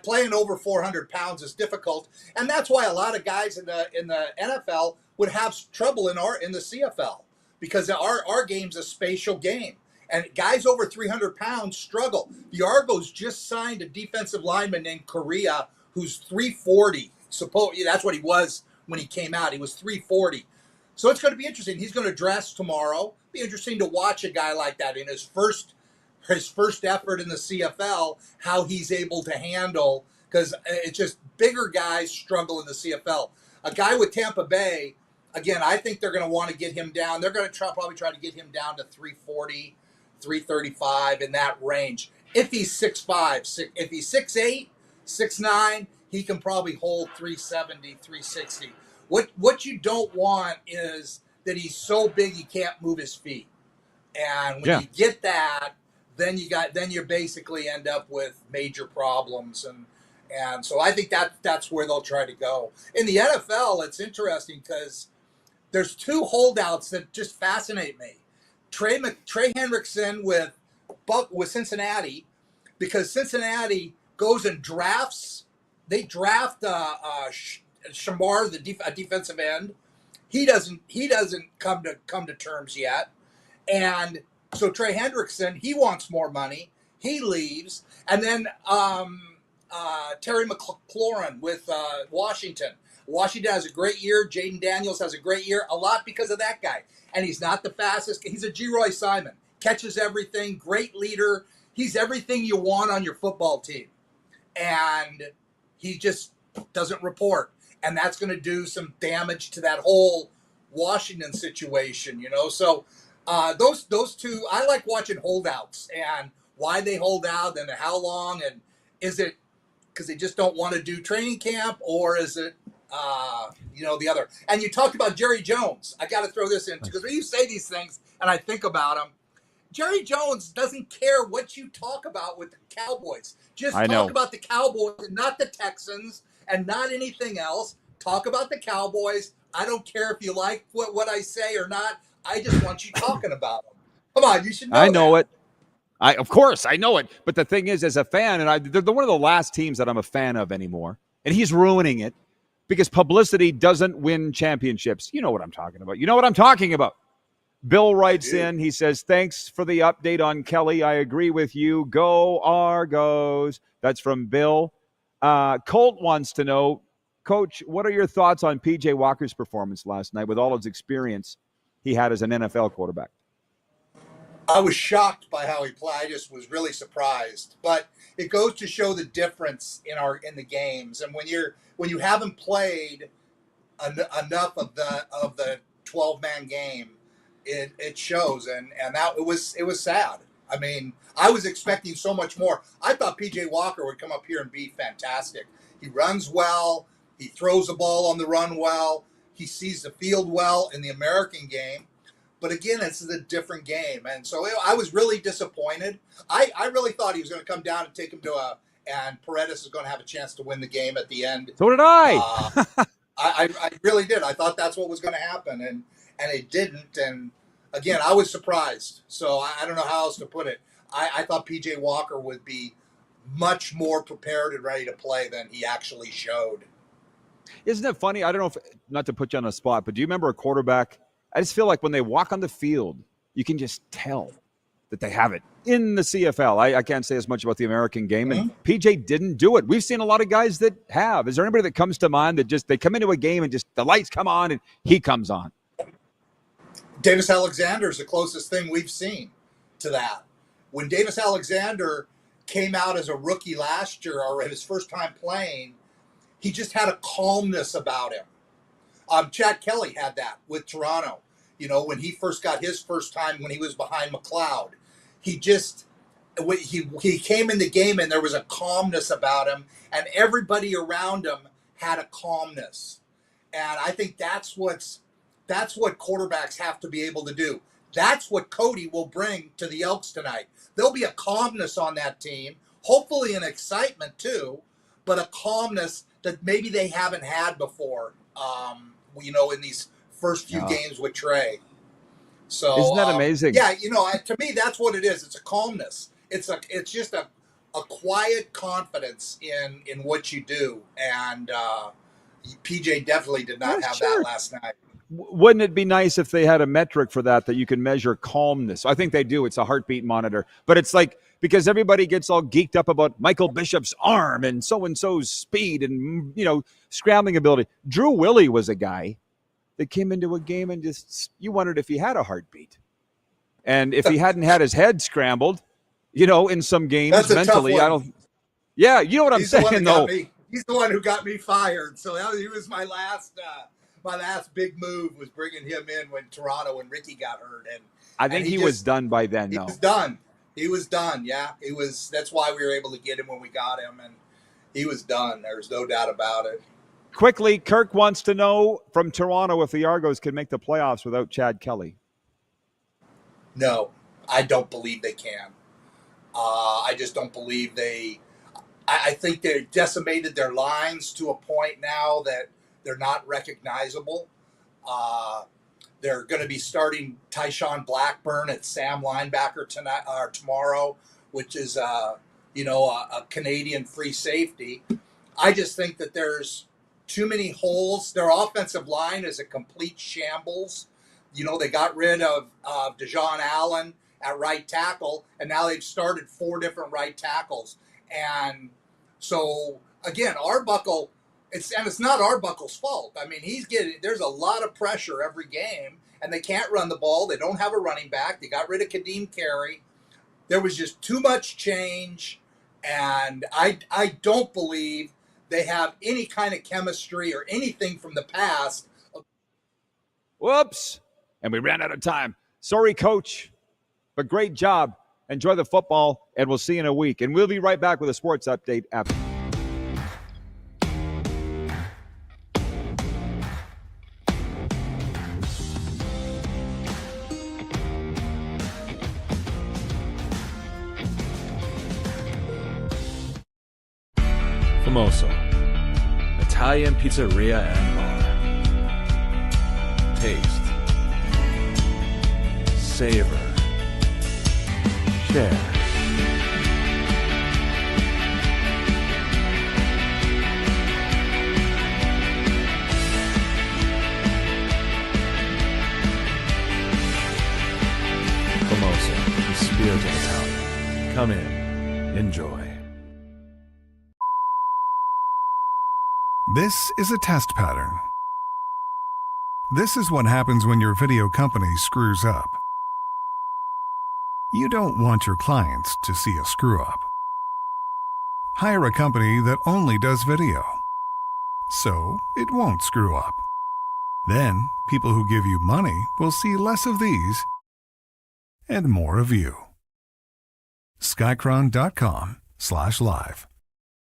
Playing over 400 pounds is difficult, and that's why a lot of guys in the NFL would have trouble in the CFL because our game's a spatial game, and guys over 300 pounds struggle. The Argos just signed a defensive lineman named Correa who's 340. That's what he was when he came out. He was 340. So it's going to be interesting. He's going to dress tomorrow. Be interesting to watch a guy like that in his first effort in the CFL, how he's able to handle, because it's just bigger guys struggle in the CFL. A guy with Tampa Bay, again, I think they're going to want to get him down. They're going to probably try to get him down to 340, 335 in that range. If he's 6'5", if he's 6'8", 6'9", he can probably hold 370, 360. What you don't want is that he's so big he can't move his feet. And when you get that, then you basically end up with major problems, and so I think that's where they'll try to go. In the NFL, it's interesting because there's two holdouts that just fascinate me. Trey Hendrickson with Cincinnati, because Cincinnati goes and drafts. They draft Shamar, a defensive end. He doesn't come to terms yet, and so Trey Hendrickson, he wants more money. He leaves. And then Terry McLaurin with Washington. Washington has a great year. Jaden Daniels has a great year. A lot because of that guy. And he's not the fastest. He's a G. Roy Simon. Catches everything. Great leader. He's everything you want on your football team. And he just doesn't report. And that's going to do some damage to that whole Washington situation, So those two, I like watching holdouts and why they hold out and how long, and is it because they just don't want to do training camp, or is it the other? And you talked about Jerry Jones. I got to throw this in because when you say these things and I think about them, Jerry Jones doesn't care what you talk about with the Cowboys. Just talk about the Cowboys and not the Texans and not anything else. Talk about the Cowboys. I don't care if you like what I say or not. I just want you talking about them. Come on, you should know. I know it. Of course, I know it. But the thing is, as a fan, and they're one of the last teams that I'm a fan of anymore, and he's ruining it because publicity doesn't win championships. You know what I'm talking about. Bill writes in. He says, thanks for the update on Kelly. I agree with you. Go Argos. That's from Bill. Colt wants to know, Coach, what are your thoughts on P.J. Walker's performance last night with all his experience he had as an NFL quarterback? I was shocked by how he played. I just was really surprised. But it goes to show the difference in the games. And when you haven't played enough of the 12-man game, it shows. And that it was sad. I mean, I was expecting so much more. I thought P.J. Walker would come up here and be fantastic. He runs well. He throws the ball on the run well. He sees the field well in the American game. But again, this is a different game. And so I was really disappointed. I really thought he was going to come down and take him and Pedersen is going to have a chance to win the game at the end. So did I. I really did. I thought that's what was going to happen, and it didn't. And again, I was surprised. So I don't know how else to put it. I thought P.J. Walker would be much more prepared and ready to play than he actually showed. Isn't it funny? I don't know if, not to put you on the spot, but do you remember a quarterback? I just feel like when they walk on the field, you can just tell that they have it in the CFL. I can't say as much about the American game, and PJ didn't do it. We've seen a lot of guys that have. Is there anybody that comes to mind that just they come into a game and just the lights come on and he comes on? Davis Alexander is the closest thing we've seen to that. When Davis Alexander came out as a rookie last year or his first time playing, he just had a calmness about him. Chad Kelly had that with Toronto. You know, when he first got his first time when he was behind McLeod, he came in the game and there was a calmness about him, and everybody around him had a calmness. And I think that's what quarterbacks have to be able to do. That's what Cody will bring to the Elks tonight. There'll be a calmness on that team, hopefully an excitement too, but a calmness that maybe they haven't had before. In these first few games with Trey. So isn't that amazing? Yeah, to me that's what it is. It's a calmness. It's just a quiet confidence in what you do, and PJ definitely did not have that last night. Wouldn't it be nice if they had a metric for that you can measure calmness? I think they do. It's a heartbeat monitor, but it's like, because everybody gets all geeked up about Michael Bishop's arm and so-and-so's speed and, scrambling ability. Drew Willie was a guy that came into a game and just, you wondered if he had a heartbeat. And if he hadn't had his head scrambled, in some games that's mentally, a tough one. You know what I'm saying, though. He's the one who got me fired. So he was my last big move was bringing him in when Ricky got hurt. And I think he was done by then, though. He was done, yeah. That's why we were able to get him when we got him, and he was done. There's no doubt about it. Quickly, Kirk wants to know from Toronto if the Argos can make the playoffs without Chad Kelly. No, I don't believe they can. I just don't believe I think they decimated their lines to a point now that they're not recognizable. They're going to be starting Tyshawn Blackburn at Sam linebacker tonight or tomorrow, which is a Canadian free safety. I just think that there's too many holes. Their offensive line is a complete shambles. They got rid of DeJohn Allen at right tackle, and now they've started 4 different right tackles. And so again, Arbuckle. It's not Arbuckle's fault. I mean, there's a lot of pressure every game, and they can't run the ball. They don't have a running back. They got rid of Kadeem Carey. There was just too much change, and I don't believe they have any kind of chemistry or anything from the past. Whoops. And we ran out of time. Sorry, Coach, but great job. Enjoy the football, and we'll see you in a week. And we'll be right back with a sports update after. Famoso, Italian pizzeria and bar. Taste, savor, share. Famoso, the spirit of Italian. Come in, enjoy. This is a test pattern. This is what happens when your video company screws up. You don't want your clients to see a screw up. Hire a company that only does video, so it won't screw up. Then, people who give you money will see less of these and more of you. Skycron.com/live.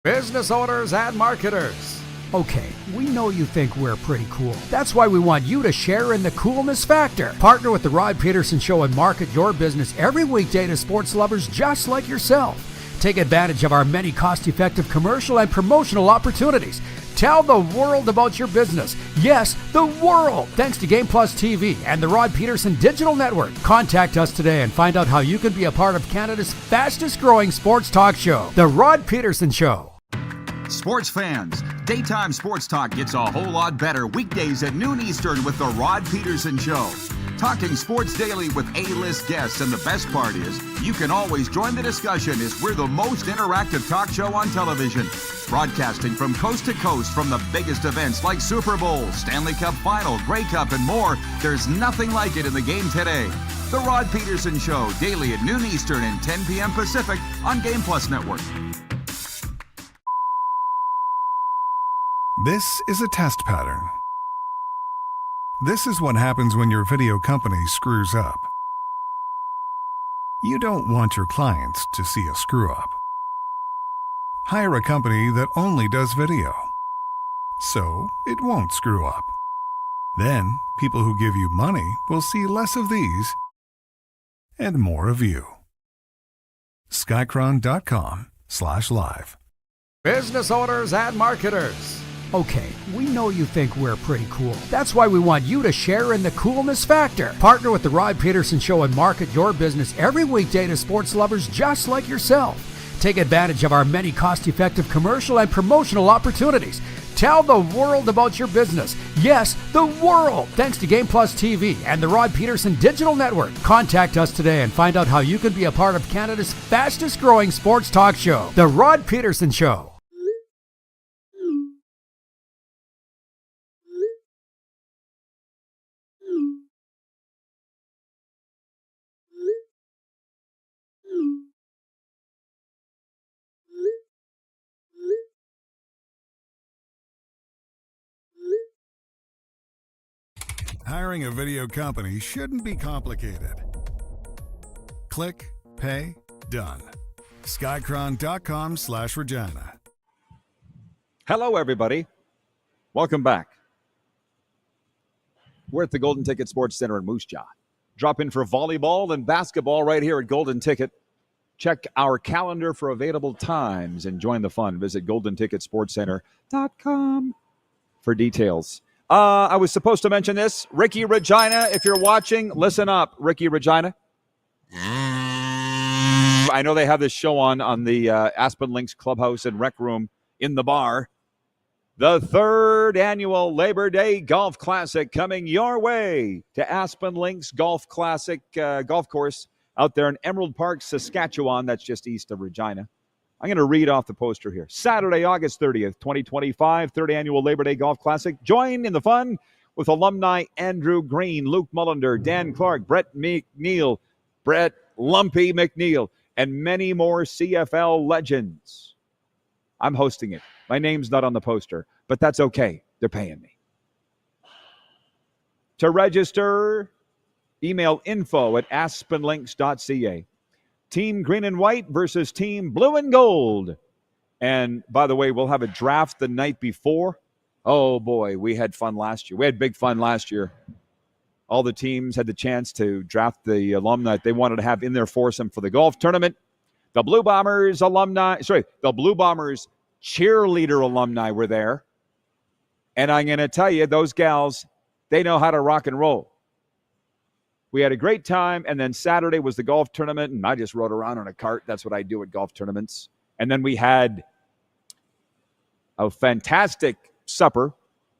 Business owners and marketers. Okay, we know you think we're pretty cool. That's why we want you to share in the coolness factor. Partner with the Rod Pedersen Show and market your business every weekday to sports lovers just like yourself. Take advantage of our many cost-effective commercial and promotional opportunities. Tell the world about your business. Yes, the world. Thanks to Game Plus TV and the Rod Pedersen Digital Network. Contact us today and find out how you can be a part of Canada's fastest-growing sports talk show, The Rod Pedersen Show. Sports fans, daytime sports talk gets a whole lot better weekdays at noon Eastern with The Rod Pedersen Show. Talking sports daily with A-list guests, and the best part is, you can always join the discussion as we're the most interactive talk show on television. Broadcasting from coast to coast from the biggest events like Super Bowl, Stanley Cup Final, Grey Cup, and more. There's nothing like it in the game today. The Rod Pedersen Show, daily at noon Eastern and 10 p.m. Pacific on Game Plus Network. This is a test pattern. This is what happens when your video company screws up. You don't want your clients to see a screw up. Hire a company that only does video, so it won't screw up. Then, people who give you money will see less of these and more of you. Skycron.com/live. Business owners and marketers. Okay, we know you think we're pretty cool. That's why we want you to share in the coolness factor. Partner with the Rod Pedersen Show and market your business every weekday to sports lovers just like yourself. Take advantage of our many cost-effective commercial and promotional opportunities. Tell the world about your business. Yes, the world. Thanks to Game Plus TV and the Rod Pedersen Digital Network. Contact us today and find out how you can be a part of Canada's fastest-growing sports talk show, The Rod Pedersen Show. Hiring a video company shouldn't be complicated. Click, pay, done. Skycron.com/Regina. Hello, everybody. Welcome back. We're at the Golden Ticket Sports Center in Moose Jaw. Drop in for volleyball and basketball right here at Golden Ticket. Check our calendar for available times and join the fun. Visit GoldenTicketSportsCenter.com for details. I was supposed to mention this. Ricky Regina, if you're watching, listen up. Ricky Regina. I know they have this show on the Aspen Links Clubhouse and Rec Room in the bar. The third annual Labor Day Golf Classic coming your way to Aspen Links Golf Classic Golf Course out there in Emerald Park, Saskatchewan. That's just east of Regina. I'm going to read off the poster here. Saturday, August 30th, 2025, third annual Labor Day Golf Classic. Join in the fun with alumni Andrew Green, Luke Mullender, Dan Clark, Brett McNeil, Brett Lumpy McNeil, and many more CFL legends. I'm hosting it. My name's not on the poster, but that's okay. They're paying me. To register, email info@aspenlinks.ca. Team Green and White versus Team Blue and Gold. And by the way, we'll have a draft the night before. Oh boy, we had fun last year. We had big fun last year. All the teams had the chance to draft the alumni they wanted to have in their foursome for the golf tournament. The Blue Bombers cheerleader alumni were there. And I'm going to tell you, those gals, they know how to rock and roll. We had a great time, and then Saturday was the golf tournament, and I just rode around on a cart. That's what I do at golf tournaments. And then we had a fantastic supper, a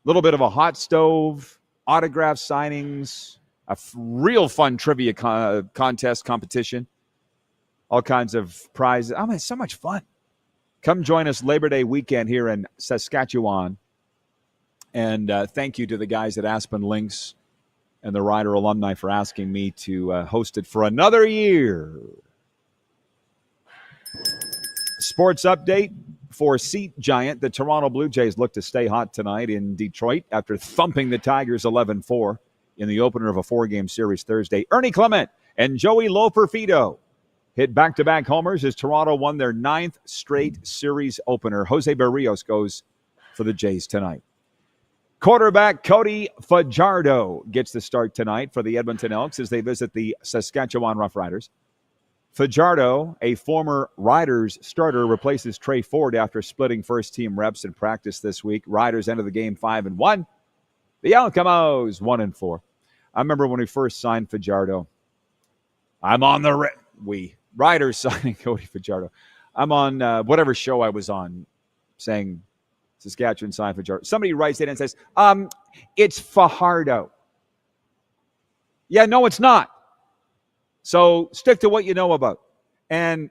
little bit of a hot stove, autograph signings, a real fun trivia contest competition, all kinds of prizes. Oh, man, it's so much fun. Come join us Labor Day weekend here in Saskatchewan. And thank you to the guys at Aspen Links and the Rider alumni for asking me to host it for another year. Sports update for Seat Giant. The Toronto Blue Jays look to stay hot tonight in Detroit after thumping the Tigers 11-4 in the opener of a 4-game series Thursday. Ernie Clement and Joey Loperfido hit back-to-back homers as Toronto won their 9th straight series opener. Jose Barrios goes for the Jays tonight. Quarterback Cody Fajardo gets the start tonight for the Edmonton Elks as they visit the Saskatchewan Roughriders. Fajardo, a former Riders starter, replaces Trey Ford after splitting first-team reps in practice this week. Riders ended the game 5-1. The Alcamos 1-4. I remember when we first signed Fajardo. I'm on the Riders signing Cody Fajardo. I'm on whatever show I was on saying Saskatchewan signed Fajardo. Somebody writes it and says, it's Fajardo. Yeah, no, it's not. So stick to what you know about. And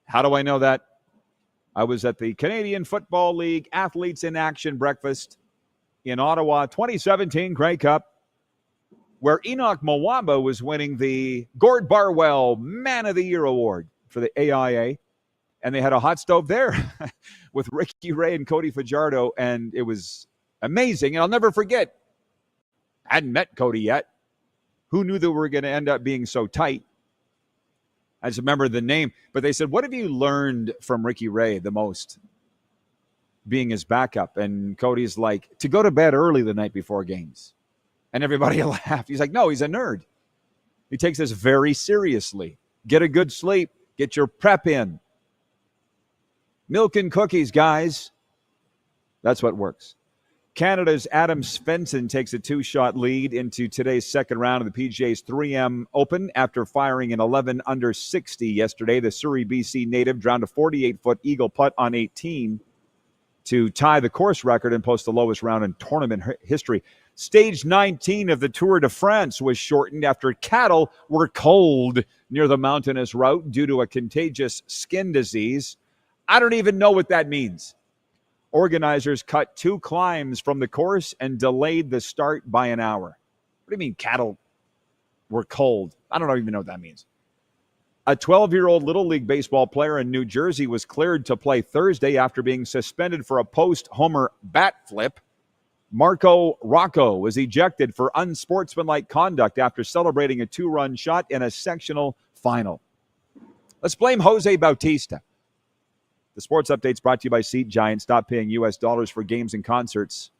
how do I know that? I was at the Canadian Football League Athletes in Action breakfast in Ottawa, 2017 Grey Cup, where Enoch Mwamba was winning the Gord Barwell Man of the Year Award for the AIA. And they had a hot stove there with Ricky Ray and Cody Fajardo, and it was amazing. And I'll never forget, I hadn't met Cody yet. Who knew that we were going to end up being so tight? I just remember the name. But they said, what have you learned from Ricky Ray the most? Being his backup. And Cody's like, to go to bed early the night before games. And everybody laughed. He's like, no, he's a nerd. He takes this very seriously. Get a good sleep. Get your prep in. Milk and cookies, guys. That's what works. Canada's Adam Svensson takes a 2-shot lead into today's second round of the PGA's 3M Open after firing an 11 under 60 yesterday. The Surrey, BC native drowned a 48-foot eagle putt on 18 to tie the course record and post the lowest round in tournament history. Stage 19 of the Tour de France was shortened after cattle were cold near the mountainous route due to a contagious skin disease. I don't even know what that means. Organizers cut 2 climbs from the course and delayed the start by an hour. What do you mean cattle were cold? I don't even know what that means. A 12-year-old Little League baseball player in New Jersey was cleared to play Thursday after being suspended for a post-homer bat flip. Marco Rocco was ejected for unsportsmanlike conduct after celebrating a 2-run shot in a sectional final. Let's blame Jose Bautista. The sports update's brought to you by Seat Giant. Stop paying U.S. dollars for games and concerts.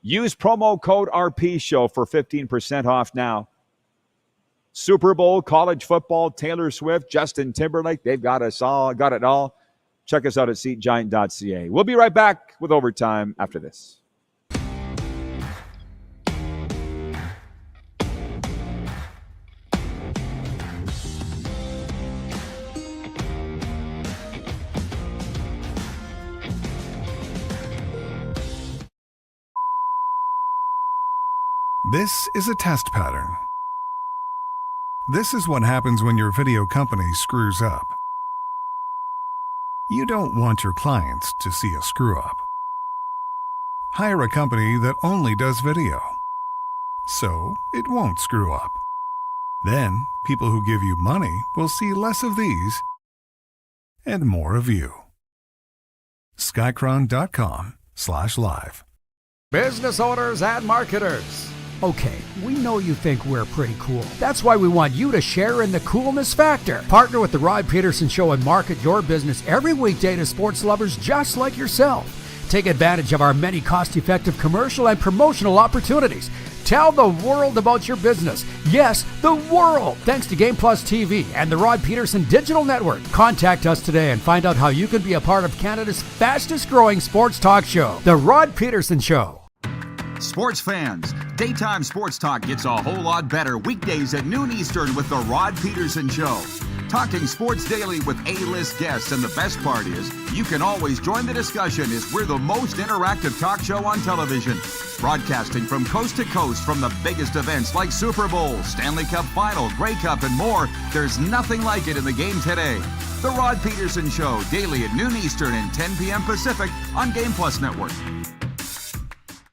Use promo code RPShow for 15% off now. Super Bowl, college football, Taylor Swift, Justin Timberlake, they've got us all, got it all. Check us out at SeatGiant.ca. We'll be right back with overtime after this. This is a test pattern. This is what happens when your video company screws up. You don't want your clients to see a screw-up. Hire a company that only does video, so it won't screw up. Then, people who give you money will see less of these and more of you. Skycron.com/live. Business owners and marketers. Okay, we know you think we're pretty cool. That's why we want you to share in the coolness factor. Partner with the Rod Pedersen Show and market your business every weekday to sports lovers just like yourself. Take advantage of our many cost-effective commercial and promotional opportunities. Tell the world about your business. Yes, the world. Thanks to Game Plus TV and the Rod Pedersen Digital Network. Contact us today and find out how you can be a part of Canada's fastest-growing sports talk show, The Rod Pedersen Show. Sports fans, daytime sports talk gets a whole lot better weekdays at noon Eastern with The Rod Pedersen Show. Talking sports daily with A-list guests, and the best part is you can always join the discussion as we're the most interactive talk show on television. Broadcasting from coast to coast from the biggest events like Super Bowl, Stanley Cup Final, Grey Cup, and more. There's nothing like it in the game today. The Rod Pedersen Show, daily at noon Eastern and 10 p.m. Pacific on Game Plus Network.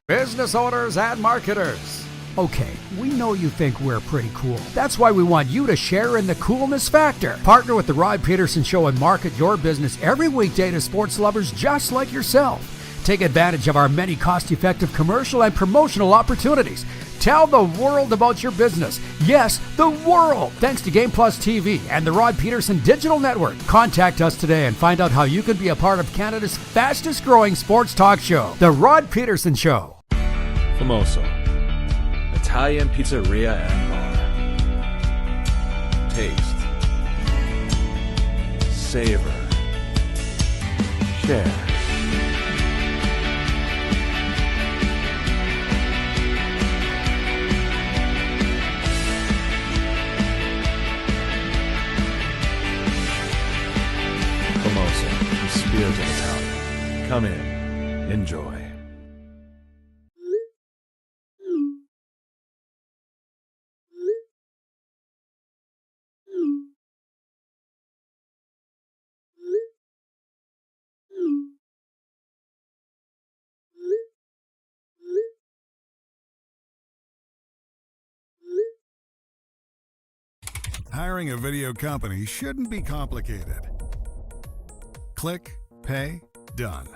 Business owners and marketers. Okay, we know you think we're pretty cool. That's why we want you to share in the coolness factor. Partner with the Rod Pedersen Show and market your business every weekday to sports lovers just like yourself. Take advantage of our many cost-effective commercial and promotional opportunities. Tell the world about your business. Yes, the world. Thanks to Game Plus TV and the Rod Pedersen Digital Network. Contact us today and find out how you can be a part of Canada's fastest growing sports talk show, The Rod Pedersen Show. Famoso, Italian pizzeria and bar. Taste, savor, share. Famoso, the spirit of Italian. Come in, enjoy. Hiring a video company shouldn't be complicated. Click, pay, done.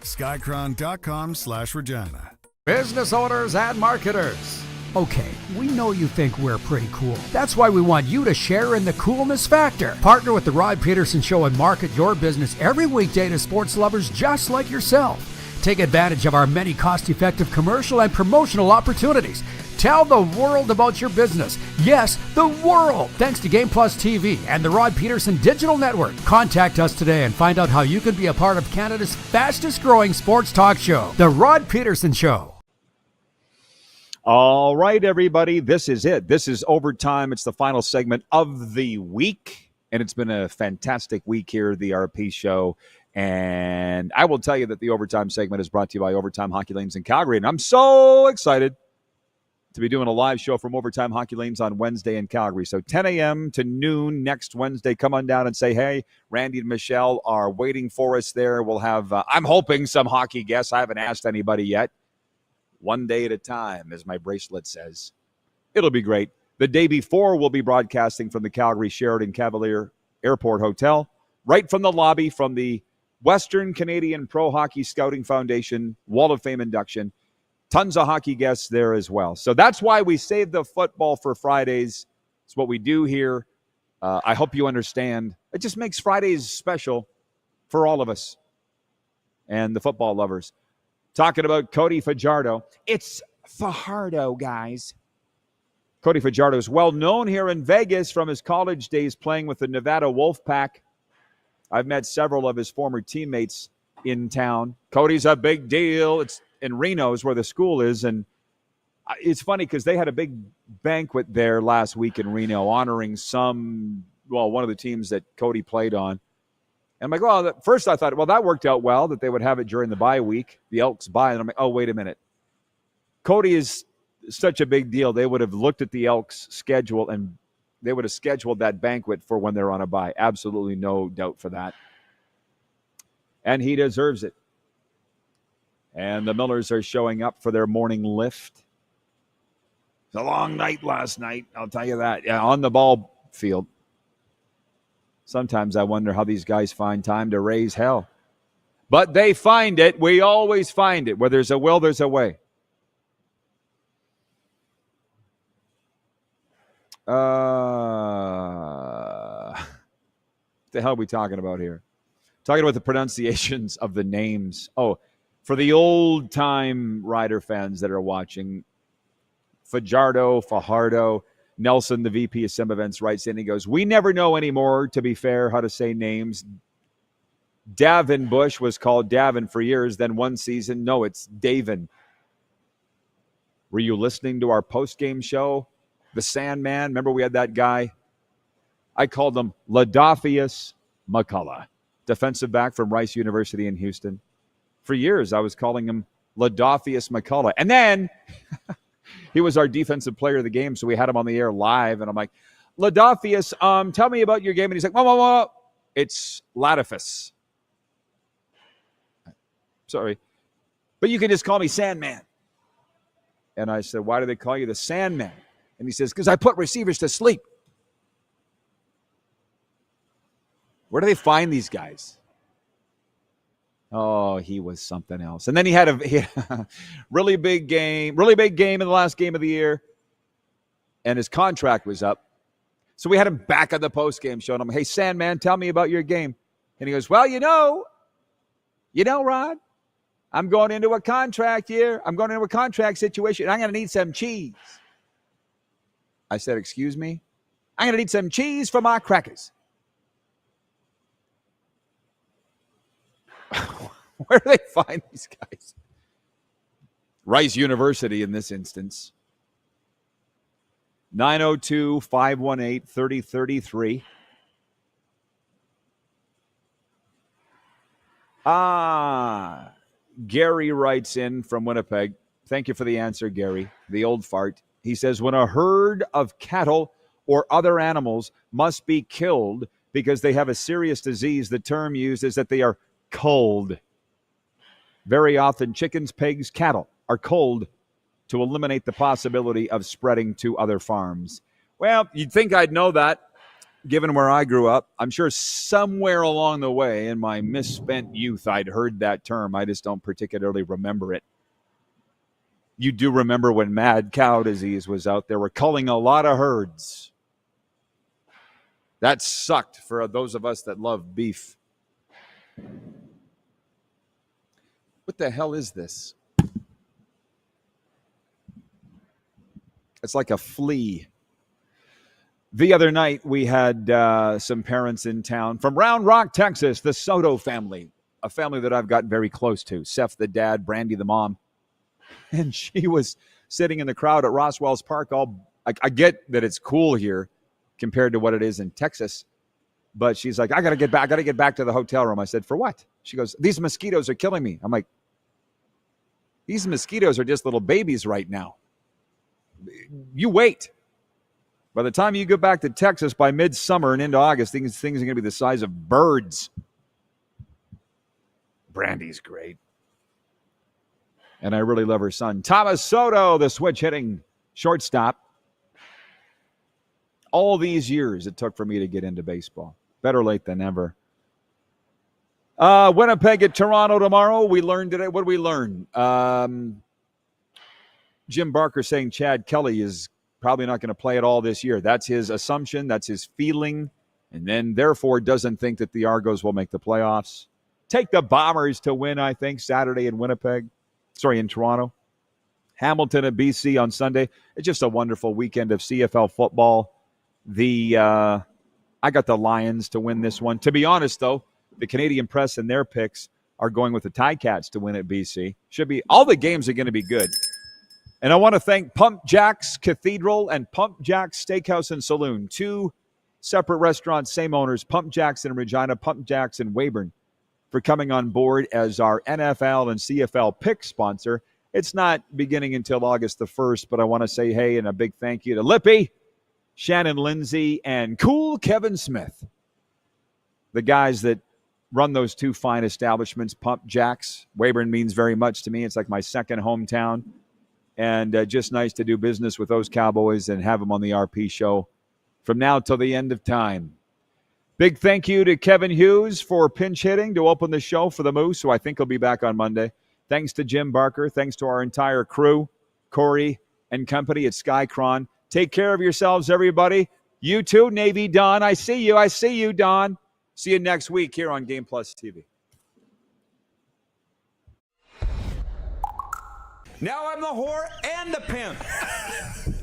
Skycron.com/Regina. Business owners and marketers. Okay, we know you think we're pretty cool. That's why we want you to share in the coolness factor. Partner with the Rod Pedersen Show and market your business every weekday to sports lovers just like yourself. Take advantage of our many cost-effective commercial and promotional opportunities. Tell the world about your business. Yes, the world. Thanks to Game Plus TV and the Rod Pedersen Digital Network. Contact us today and find out how you can be a part of Canada's fastest growing sports talk show, The Rod Pedersen Show. All right, everybody, this is it. This is Overtime. It's the final segment of the week, and it's been a fantastic week here, the RP show. And I will tell you that the Overtime segment is brought to you by Overtime Hockey Lanes in Calgary, and I'm so excited to be doing a live show from Overtime Hockey Lanes on Wednesday in Calgary. So 10 a.m. to noon next Wednesday. Come on down and say, hey, Randy and Michelle are waiting for us there. We'll have, I'm hoping, some hockey guests. I haven't asked anybody yet. One day at a time, as my bracelet says. It'll be great. The day before, we'll be broadcasting from the Calgary Sheraton Cavalier Airport Hotel, right from the lobby from the Western Canadian Pro Hockey Scouting Foundation Wall of Fame induction. Tons of hockey guests there as well. So that's why we save the football for Fridays. It's what we do here. I hope you understand. It just makes Fridays special for all of us and the football lovers. Talking about Cody Fajardo. It's Fajardo, guys. Cody Fajardo is well known here in Vegas from his college days playing with the Nevada Wolfpack. I've met several of his former teammates in town. Cody's a big deal. It's in Reno is where the school is, and it's funny because they had a big banquet there last week in Reno honoring one of the teams that Cody played on. And I'm like, well, at first I thought, well, that worked out well that they would have it during the bye week, the Elks bye. And I'm like, oh, wait a minute. Cody is such a big deal. They would have looked at the Elks schedule and they would have scheduled that banquet for when they're on a bye. Absolutely no doubt for that. And he deserves it. And the Millers are showing up for their morning lift. It's a long night last night, I'll tell you that. Yeah, on the ball field. Sometimes I wonder how these guys find time to raise hell. But they find it. We always find it. Where there's a will, there's a way. What the hell are we talking about here? Talking about the pronunciations of the names. Oh, for the old-time Rider fans that are watching, Fajardo, Nelson, the VP of Sim Events, writes in. He goes, we never know anymore, to be fair, how to say names. Davin Bush was called Davin for years. Then one season, no, it's Davin. Were you listening to our post-game show? The Sandman, remember we had that guy? I called him Ladafius McCullough, defensive back from Rice University in Houston. For years, I was calling him Ladafius McCullough. And then he was our defensive player of the game, so we had him on the air live. And I'm like, Ladafius, tell me about your game. And he's like, whoa. It's Ladafus. Sorry. But you can just call me Sandman. And I said, why do they call you the Sandman? And he says, because I put receivers to sleep. Where do they find these guys? Oh, he was something else. And then he had a really big game in the last game of the year. And his contract was up. So we had him back on the postgame show. And I'm like, hey, Sandman, tell me about your game. And he goes, well, you know, Rod, I'm going into a contract year. I'm going into a contract situation. And I'm going to need some cheese. I said, excuse me? I'm going to need some cheese for my crackers. Where do they find these guys? Rice University in this instance. 902-518-3033. Gary writes in from Winnipeg. Thank you for the answer, Gary. The old fart. He says, when a herd of cattle or other animals must be killed because they have a serious disease, the term used is that they are culled. Very often, chickens, pigs, cattle are culled to eliminate the possibility of spreading to other farms. Well, you'd think I'd know that, given where I grew up. I'm sure somewhere along the way in my misspent youth, I'd heard that term. I just don't particularly remember it. You do remember when mad cow disease was out there. We're culling a lot of herds. That sucked for those of us that love beef. What the hell is this? It's like a flea. The other night, we had some parents in town from Round Rock, Texas, the Soto family, a family that I've gotten very close to. Seth, the dad, Brandy, the mom. And she was sitting in the crowd at Roswell's Park. I get that it's cool here compared to what it is in Texas. But she's like, I got to get back to the hotel room. I said, for what? She goes, these mosquitoes are killing me. I'm like, these mosquitoes are just little babies right now. You wait. By the time you go back to Texas by midsummer and into August, things are going to be the size of birds. Brandy's great. And I really love her son. Thomas Soto, the switch-hitting shortstop. All these years it took for me to get into baseball. Better late than never. Winnipeg at Toronto tomorrow. We learned today. What did we learn? Jim Barker saying Chad Kelly is probably not going to play at all this year. That's his assumption. That's his feeling. And then, therefore, doesn't think that the Argos will make the playoffs. Take the Bombers to win, I think, Saturday in Toronto. Hamilton at BC on Sunday. It's just a wonderful weekend of CFL football. I got the Lions to win this one. To be honest, though, the Canadian press and their picks are going with the Ticats to win at BC. All the games are going to be good. And I want to thank Pump Jack's Cathedral and Pump Jack's Steakhouse and Saloon, two separate restaurants, same owners, Pump Jack's in Regina, Pump Jack's in Weyburn, for coming on board as our NFL and CFL pick sponsor. It's not beginning until August the 1st, but I want to say hey and a big thank you to Lippy, Shannon Lindsay, and Cool Kevin Smith, the guys that run those two fine establishments, Pump Jack's. Weyburn means very much to me. It's like my second hometown. And just nice to do business with those Cowboys and have them on the RP show from now till the end of time. Big thank you to Kevin Hughes for pinch hitting to open the show for the Moose, who I think will be back on Monday. Thanks to Jim Barker. Thanks to our entire crew, Corey and company at Skycron. Take care of yourselves, everybody. You too, Navy Don. I see you, Don. See you next week here on Game Plus TV. Now I'm the whore and the pimp.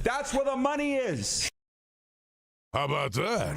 That's where the money is. How about that?